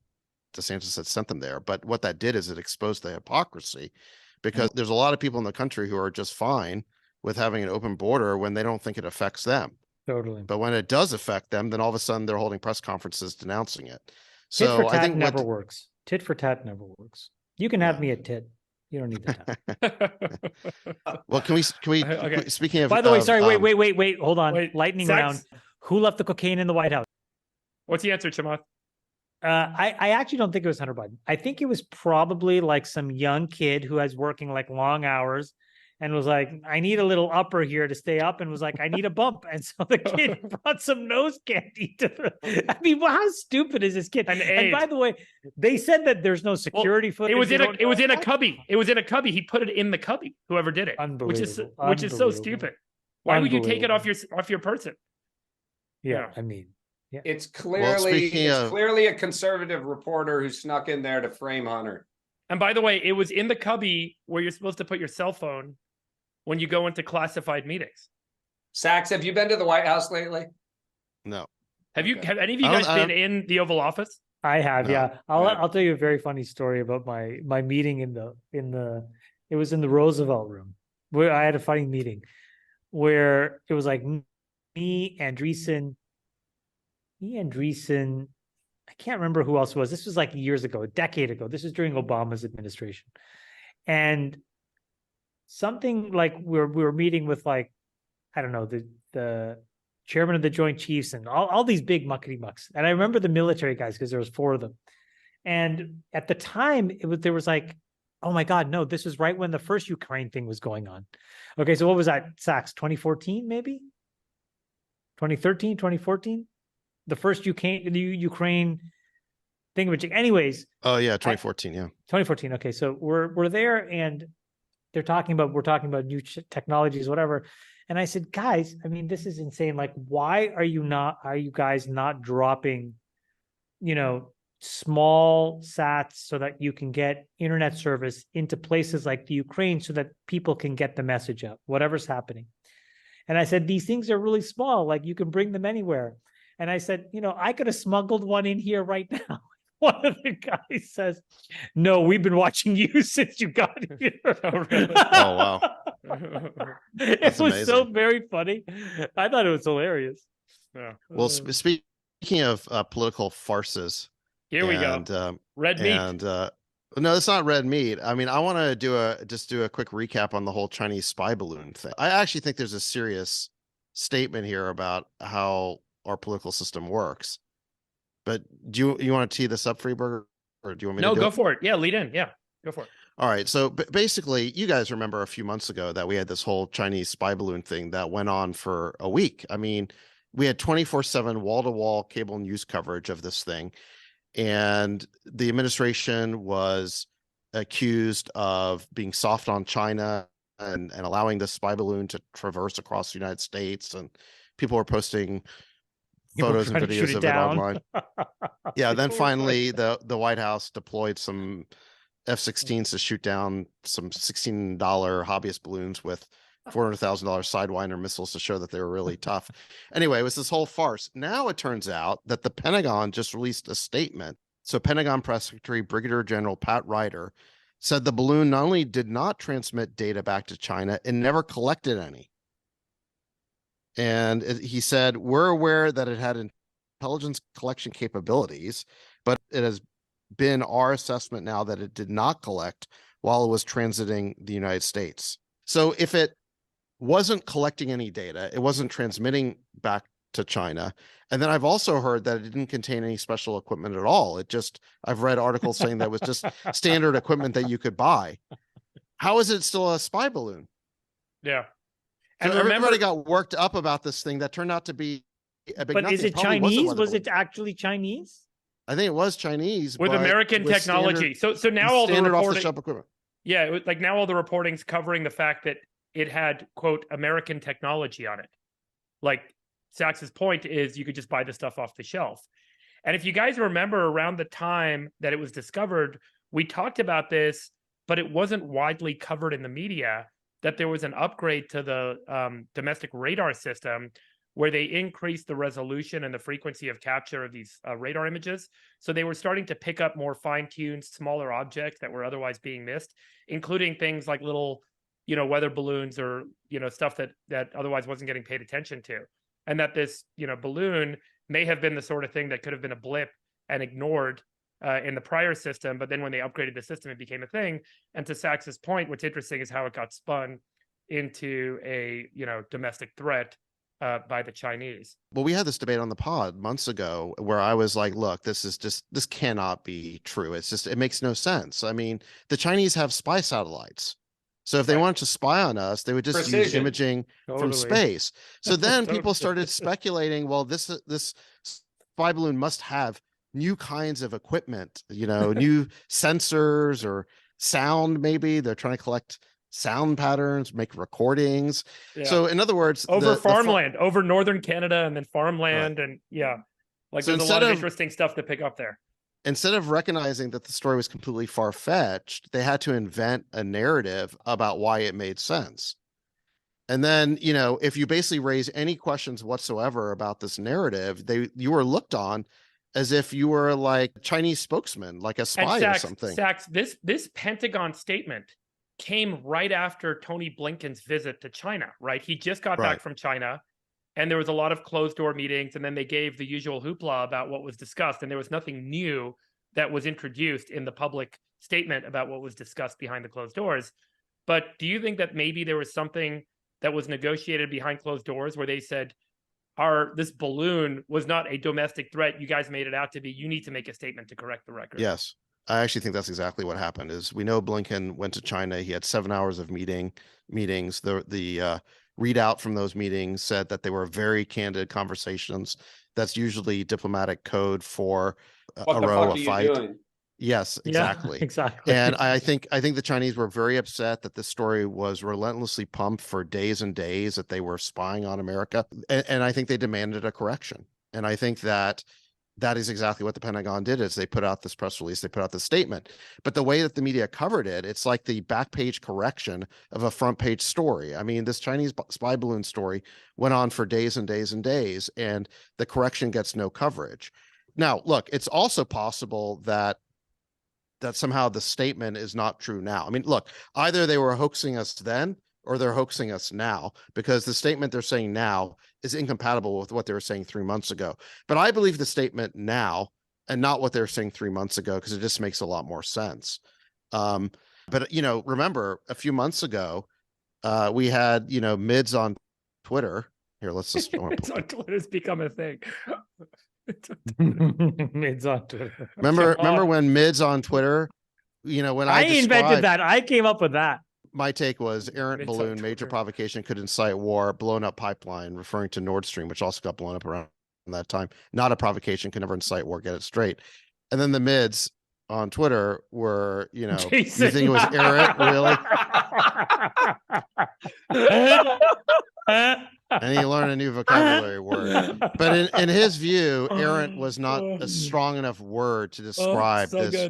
DeSantis had sent them there. But what that did is it exposed the hypocrisy, because there's a lot of people in the country who are just fine with having an open border when they don't think it affects them. Totally. But when it does affect them, then all of a sudden they're holding press conferences denouncing it. Tit for So tat I think never works. Tit for tat never works. You can have me a tit. You don't need the time. Well, can we Okay. speaking of By the way, sorry, of, wait, hold on. wait, Lightning Sachs? round. Who left the cocaine in the White House? What's the answer, Chamath? I actually don't think it was Hunter Biden. I think it was probably like some young kid who was working like long hours and was like, I need a little upper here to stay up, and was like, I need a bump. And so the kid brought some nose candy to the. I mean, well, how stupid is this kid? And by the way, they said that there's no security footage. It was in a cubby. It was in a cubby. He put it in the cubby. Whoever did it, which is so stupid. Why would you take it off your person? Yeah, I mean, yeah. It's clearly Well, clearly a conservative reporter who snuck in there to frame Hunter. And by the way, it was in the cubby where you're supposed to put your cell phone when you go into classified meetings. Sachs, have you been to the White House lately? no. Have any of you guys been in the Oval Office? I have, No. yeah. I'll tell you a very funny story about my meeting it was in the Roosevelt room where I had a funny meeting where it was like me, Andreessen. I can't remember who else it was. This was like years ago, a decade ago. This was during Obama's administration. And something like we were meeting with, like, I don't know, the chairman of the Joint Chiefs and all these big muckety mucks. And I remember the military guys because there was 4 of them. And at the time, there was like, oh my God, no, this was right when the first Ukraine thing was going on. Okay, so what was that, Sachs? 2014, maybe? 2013, 2014? The first Ukraine thing. Anyways. Oh yeah, 2014. Yeah. 2014. Okay, so we're there, and we're talking about new technologies, whatever. And I said, guys, I mean, this is insane. Like, why are you guys not dropping, small sats so that you can get internet service into places like the Ukraine so that people can get the message out, whatever's happening. And I said, these things are really small. Like, you can bring them anywhere. And I said, I could have smuggled one in here right now. One of the guys says, no, we've been watching you since you got here. Oh, really? Oh wow. It was so very funny. I thought it was hilarious. Yeah. Well, speaking of political farces, Here we go. Red meat. And no, it's not red meat. I mean, I want to do a quick recap on the whole Chinese spy balloon thing. I actually think there's a serious statement here about how our political system works. But do you want to tee this up, Freeberger, or do you want me to do go it? for it. Yeah, lead in. Yeah, go for it. All right. So basically, you guys remember a few months ago that we had this whole Chinese spy balloon thing that went on for a week. I mean, we had 24/7 wall-to-wall cable news coverage of this thing. And the administration was accused of being soft on China and allowing the spy balloon to traverse across the United States. And people were posting photos and videos of it online. Yeah. Then finally the White House deployed some F-16s to shoot down some $16 hobbyist balloons with $400,000 Sidewinder missiles to show that they were really tough. Anyway, it was this whole farce. Now it turns out that the Pentagon just released a statement. So Pentagon Press Secretary Brigadier General Pat Ryder said the balloon not only did not transmit data back to China, it never collected any. And he said, we're aware that it had intelligence collection capabilities, but it has been our assessment now that it did not collect while it was transiting the United States. So if it wasn't collecting any data, it wasn't transmitting back to China. And then I've also heard that it didn't contain any special equipment at all. I've read articles saying that it was just standard equipment that you could buy. How is it still a spy balloon? Yeah. And so everybody got worked up about this thing that turned out to be a big But nothing. is it Chinese? Was it actually Chinese? I think it was Chinese with American technology. So now all the standard reporting, off-the-shelf equipment. Yeah, it was like now all the reporting's covering the fact that it had, quote, American technology on it. Like Sachs's point is you could just buy the stuff off the shelf. And if you guys remember around the time that it was discovered, we talked about this, but it wasn't widely covered in the media, that there was an upgrade to the domestic radar system where they increased the resolution and the frequency of capture of these radar images. So they were starting to pick up more fine-tuned, smaller objects that were otherwise being missed, including things like little, weather balloons or, stuff that otherwise wasn't getting paid attention to. And that this, balloon may have been the sort of thing that could have been a blip and ignored in the prior system, but then when they upgraded the system, it became a thing. And to Sachs's point, what's interesting is how it got spun into a domestic threat by the Chinese. Well, we had this debate on the pod months ago where I was like, look, this cannot be true. It makes no sense. I mean, the Chinese have spy satellites. So if they wanted to spy on us, they would just use Precision. imaging from space. So then people started speculating, well, this spy balloon must have new kinds of equipment, new sensors or sound. Maybe they're trying to collect sound patterns, make recordings. Yeah. So in other words, over farmland, over northern Canada, and then farmland, right. And so there's a lot of interesting stuff to pick up there. Instead of recognizing that the story was completely far-fetched, they had to invent a narrative about why it made sense. And then, if you basically raise any questions whatsoever about this narrative, you were looked on as if you were like Chinese spokesman, like a spy or something. Sachs, this Pentagon statement came right after Tony Blinken's visit to China, right? He just got back from China, and there was a lot of closed door meetings, and then they gave the usual hoopla about what was discussed, and there was nothing new that was introduced in the public statement about what was discussed behind the closed doors. But do you think that maybe there was something that was negotiated behind closed doors where they said, this balloon was not a domestic threat, you guys made it out to be, you need to make a statement to correct the record? Yes. I actually think that's exactly what happened. Is we know Blinken went to China. He had 7 hours of meetings. The readout from those meetings said that they were very candid conversations. That's usually diplomatic code for a row, a fight. Yes, exactly. Yeah, exactly. And I think the Chinese were very upset that this story was relentlessly pumped for days and days, that they were spying on America. And I think they demanded a correction. And I think that is exactly what the Pentagon did, is they put out this press release, they put out this statement. But the way that the media covered it, it's like the back page correction of a front page story. I mean, this Chinese spy balloon story went on for days and days and days, and the correction gets no coverage. Now, look, it's also possible that somehow the statement is not true now. I mean, look, either they were hoaxing us then or they're hoaxing us now, because the statement they're saying now is incompatible with what they were saying 3 months ago. But I believe the statement now and not what they were saying 3 months ago, because it just makes a lot more sense. But remember a few months ago, we had, mids on Twitter. Here, let's just mids on Twitter has become a thing. Mids on Twitter. Remember when mids on Twitter, when I invented that. I came up with that. My take was errant balloon, major provocation, could incite war, blown up pipeline, referring to Nord Stream, which also got blown up around that time. Not a provocation, can never incite war, get it straight. And then the mids on Twitter were, Jason. You think it was errant, really? And he learned a new vocabulary word. But in his view, errant was not a strong enough word to describe this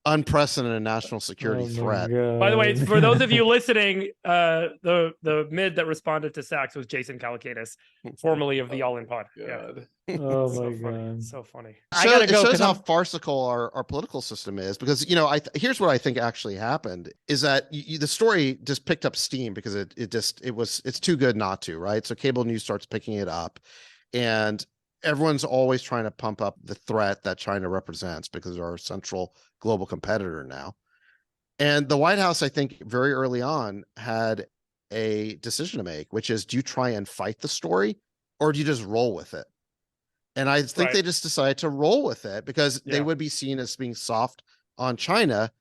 unprecedented national security threat. By the way, for those of you listening, the mid that responded to Sachs was Jason Calacanis, formerly of the All In Pod. Yeah. Oh so my God. So funny. It shows how farcical our political system is, because here's what I think actually happened is that the story just picked up steam because it's too good not to, right? So cable news starts picking it up, and everyone's always trying to pump up the threat that China represents because they're our central global competitor now. And the White House, I think, very early on had a decision to make, which is, do you try and fight the story or do you just roll with it? And I think they just decided to roll with it because they would be seen as being soft on China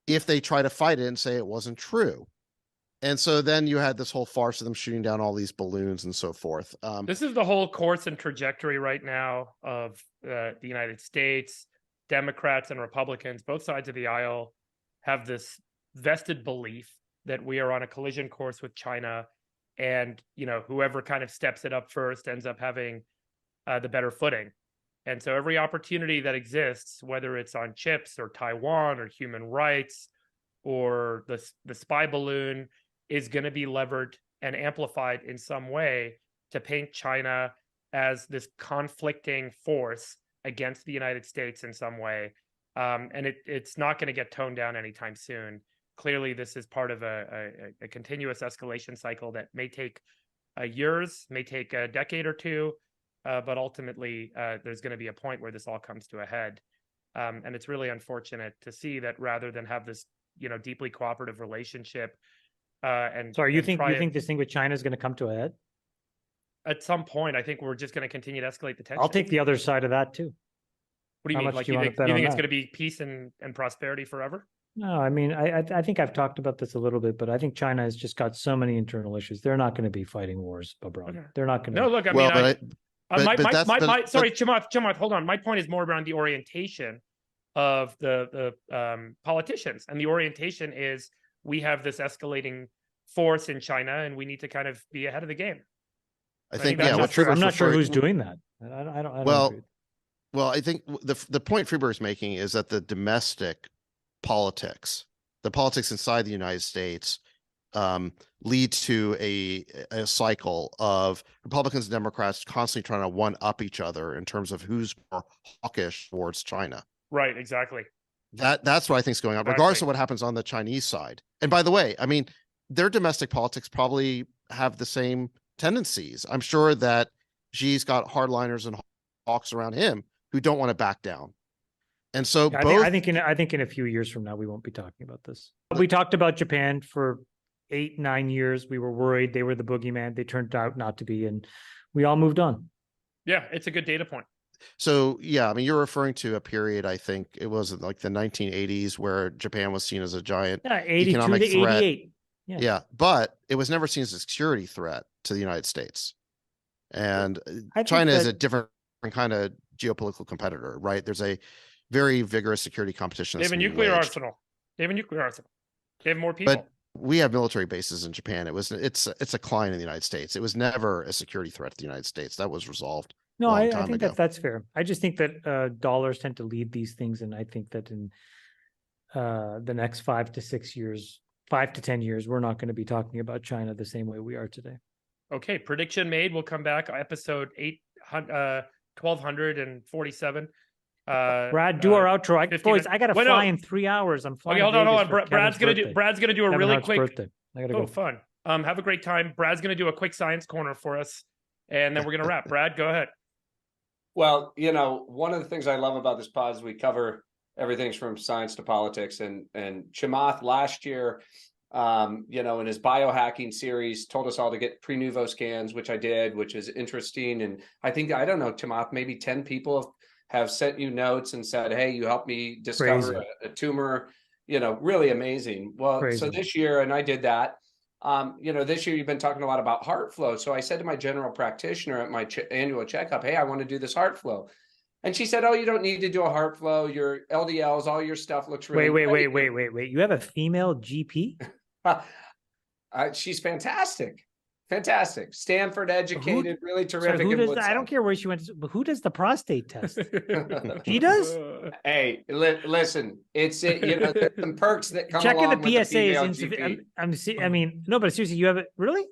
if they try to fight it and say it wasn't true. And so then you had this whole farce of them shooting down all these balloons and so forth. This is the whole course and trajectory right now of the United States. Democrats and Republicans, both sides of the aisle, have this vested belief that we are on a collision course with China, and whoever kind of steps it up first ends up having the better footing. And so every opportunity that exists, whether it's on chips or Taiwan or human rights or the spy balloon, is going to be levered and amplified in some way to paint China as this conflicting force against the United States in some way. And it's not going to get toned down anytime soon. Clearly, this is part of a continuous escalation cycle that may take years, may take a decade or two, but ultimately there's going to be a point where this all comes to a head. And it's really unfortunate to see that rather than have this, deeply cooperative relationship. And So you and think try you it- think this thing with China is going to come to a head? at some point, I think we're just going to continue to escalate the tension. I'll take the other side of that too. What do you how mean? much Like do you wanna think, bet you on think it's that? going to be peace and prosperity forever? No, I mean, I think I've talked about this a little bit, but I think China has just got so many internal issues. They're not going to be fighting wars abroad. Okay. They're not going to. No, look, I Well, mean, sorry, but- Chamath, hold on. My point is more around the orientation of the politicians, and the orientation is we have this escalating force in China, and we need to kind of be ahead of the game. I I think, think yeah, that's what I'm Friedberg's not sure referring- who's doing that. I don't Well, agree. Well, I think the point Friedberg's making is that the domestic politics, the politics inside the United States, lead to a cycle of Republicans and Democrats constantly trying to one up each other in terms of who's more hawkish towards China. Right, exactly. That's what I think is going on, regardless of what happens on the Chinese side. And by the way, I mean, their domestic politics probably have the same tendencies. I'm sure that Xi's got hardliners and hawks around him who don't want to back down. And so Yeah, both I think in a few years from now we won't be talking about this. We talked about Japan for 8-9 years. We were worried they were the boogeyman. They turned out not to be, and we all moved on. Yeah, it's a good data point. So yeah, I mean, you're referring to a period, I think it was like the 1980s where Japan was seen as a giant Yeah, 82 economic to threat. 88. Yeah. Yeah, but it was never seen as a security threat to the United States. And think China is that- a different kind of geopolitical competitor, right? There's a very vigorous security competition. They have a that's being nuclear waged. arsenal. They have a nuclear arsenal. They have more people. But we have military bases in Japan. It's a client in the United States. It was never a security threat to the United States. That was resolved. No, long I time think ago. that's fair. I just think that dollars tend to lead these things, and I think that in the next 5 to 6 years, 5 to 10 years, we're not going to be talking about China the same way we are today. Okay, prediction made. We'll come back. Episode 1247. Brad, do our outro. 50 Boys, minutes. I got to Wait, no. fly in 3 hours. I'm flying. Okay, hold to on. Vegas for Brad's Kevin's gonna birthday. do a Kevin really Hart's quick. birthday. I gotta Oh, go. fun. Have a great time. Brad's gonna do a quick science corner for us, and then we're gonna wrap. Brad, go ahead. Well, one of the things I love about this pod is we cover everything from science to politics. And Chamath last year, in his biohacking series, told us all to get pre-nuvo scans, which I did, which is interesting. And I think, I don't know, Chamath, maybe 10 people have sent you notes and said, hey, you helped me discover a tumor, really amazing. Well, Crazy. So this year, and I did that. This year you've been talking a lot about heart flow. So I said to my general practitioner at my annual checkup, hey, I want to do this heart flow. And she said, oh, you don't need to do a heart flow. Your LDLs, all your stuff looks really Wait. great. You have a female GP? She's fantastic. Fantastic. Stanford educated, really Sorry, terrific. who in does Woodside. I don't care where she went, but who does the prostate test? He does? Hey, listen, there's some perks that come Checking along the with PSA is female insufficient. GP. I mean, no, but seriously, you have it really?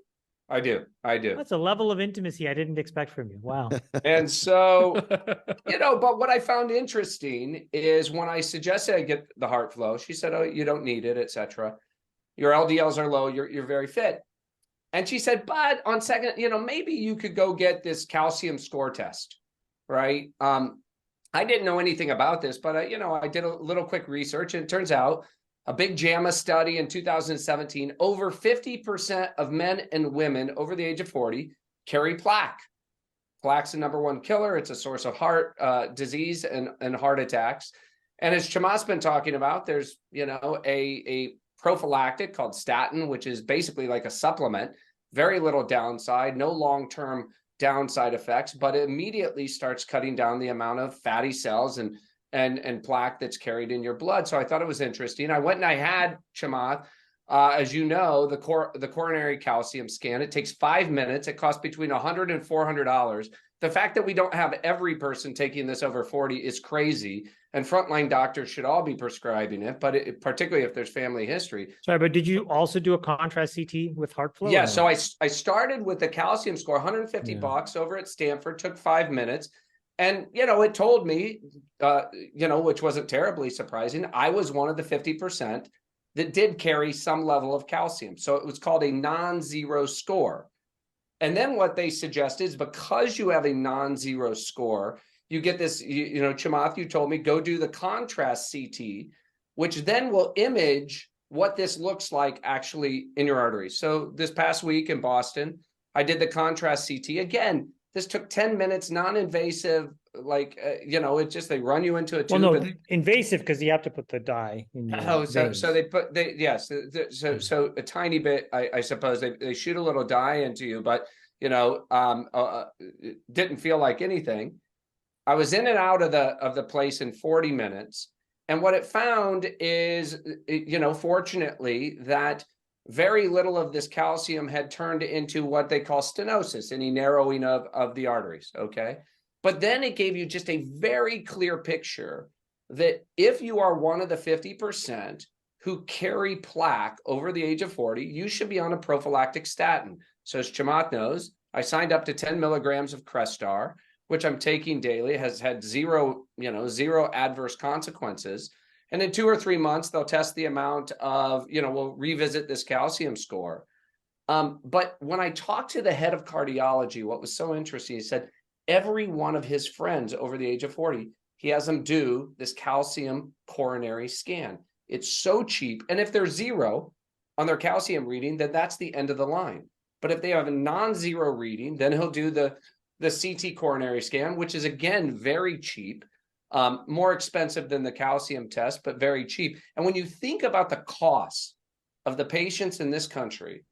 I do. That's a level of intimacy I didn't expect from you. Wow. And so, but what I found interesting is when I suggested I get the heart flow, she said, oh, you don't need it, etc. Your LDLs are low. You're very fit. And she said, but on second, maybe you could go get this calcium score test, right? I didn't know anything about this, but I did a little quick research, and it turns out a big JAMA study in 2017, over 50% of men and women over the age of 40 carry plaque. Plaque's the #1 killer. It's a source of heart disease and heart attacks. And as Chamath's been talking about, there's, a prophylactic called statin, which is basically like a supplement, very little downside, no long-term downside effects, but it immediately starts cutting down the amount of fatty cells and plaque that's carried in your blood. So I thought it was interesting. I went and I had Chamath, as you know, the coronary calcium scan. It takes 5 minutes. It costs between $100 and $400. The fact that we don't have every person taking this over 40 is crazy. And frontline doctors should all be prescribing it, but particularly if there's family history. Sorry, but did you also do a contrast CT with heart flow? Yeah, or so no? I started with the calcium score, 150 Yeah. bucks over at Stanford, took 5 minutes. And, it told me, which wasn't terribly surprising, I was one of the 50% that did carry some level of calcium. So it was called a non-zero score. And then what they suggest is because you have a non-zero score, you get this, you know, Chamath, you told me, go do the contrast CT, which then will image what this looks like actually in your arteries. So this past week in Boston, I did the contrast CT. Again, this took 10 minutes, non-invasive, like, you know, it's just, they run you into a tube. Well, no, and, invasive because you have to put the dye in your oh, veins. so they put, yes, so a tiny bit, I suppose they shoot a little dye into you, but, you know, it didn't feel like anything. I was in and out of the place in 40 minutes. And what it found is, you know, fortunately, that very little of this calcium had turned into what they call stenosis, any narrowing of the arteries, okay? But then it gave you just a very clear picture that if you are one of the 50% who carry plaque over the age of 40, you should be on a prophylactic statin. So as Chamath knows, I signed up to 10 milligrams of Crestar, which I'm taking daily, has had zero adverse consequences. And in 2 or 3 months, they'll test the amount of, you know, we'll revisit this calcium score. But when I talked to the head of cardiology, what was so interesting, he said, every one of his friends over the age of 40, he has them do this calcium coronary scan. It's so cheap. And if they're zero on their calcium reading, then that's the end of the line. But if they have a non-zero reading, then he'll do the CT coronary scan, which is, again, very cheap, more expensive than the calcium test, but very cheap. And when you think about the cost of the patients in this country,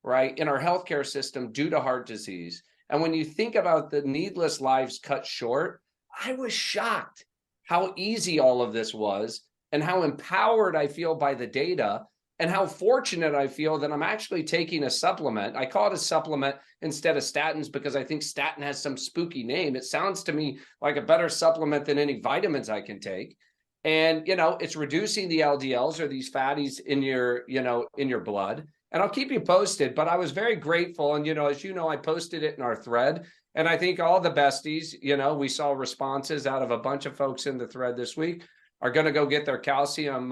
right, in our healthcare system due to heart disease, and when you think about the needless lives cut short, I was shocked how easy all of this was and how empowered I feel by the data and how fortunate I feel that I'm actually taking a supplement. I call it a supplement instead of statins because I think statin has some spooky name. It sounds to me like a better supplement than any vitamins I can take. And, you know, it's reducing the LDLs or these fatties in your, you know, in your blood. And I'll keep you posted, but I was very grateful. And, you know, as you know, I posted it in our thread. And I think all the besties, you know, we saw responses out of a bunch of folks in the thread this week are going to go get their calcium,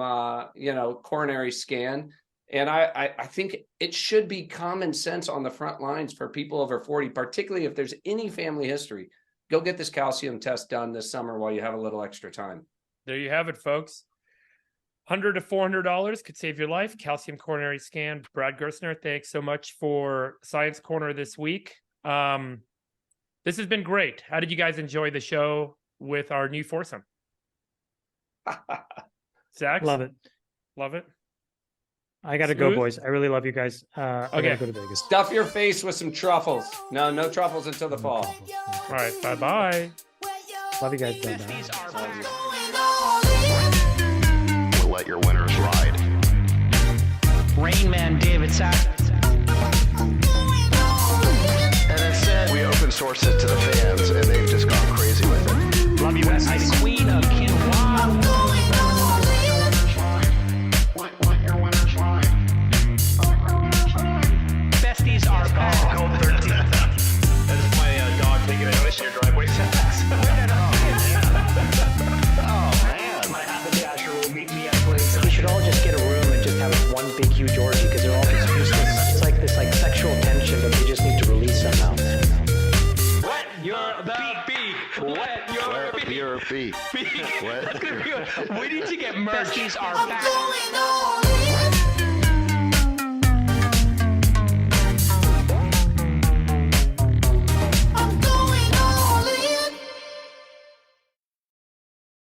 you know, coronary scan. And I think it should be common sense on the front lines for people over 40, particularly if there's any family history. Go get this calcium test done this summer while you have a little extra time. There you have it, folks. $100 to $400 could save your life. Calcium coronary scan. Brad Gerstner, thanks so much for Science Corner this week. This has been great. How did you guys enjoy the show with our new foursome? Zach? Love it. Love it. I gotta go, boys. I really love you guys. I gotta go to Vegas. Stuff your face with some truffles. No truffles until the fall. All right. Bye-bye. Love you guys. Besties are back. We'll let your winners ride. Rain Man David Sack. And instead, we open source it to the fans, and they've just gone crazy with it. Love you, besties. Queen of Quinoa. Besties are back. Gold 13. That is my dog taking a notice in your driveway setbacks. Oh, man. My haberdasher will meet me at place. We should all just get a room and just have one big huge orgy because they're all just useless. It's like this sexual tension that they just need to release somehow. Wet your beak. Wet your beak. Your beak. Beak. What? We need to get merch. Besties are back. I'm going all in.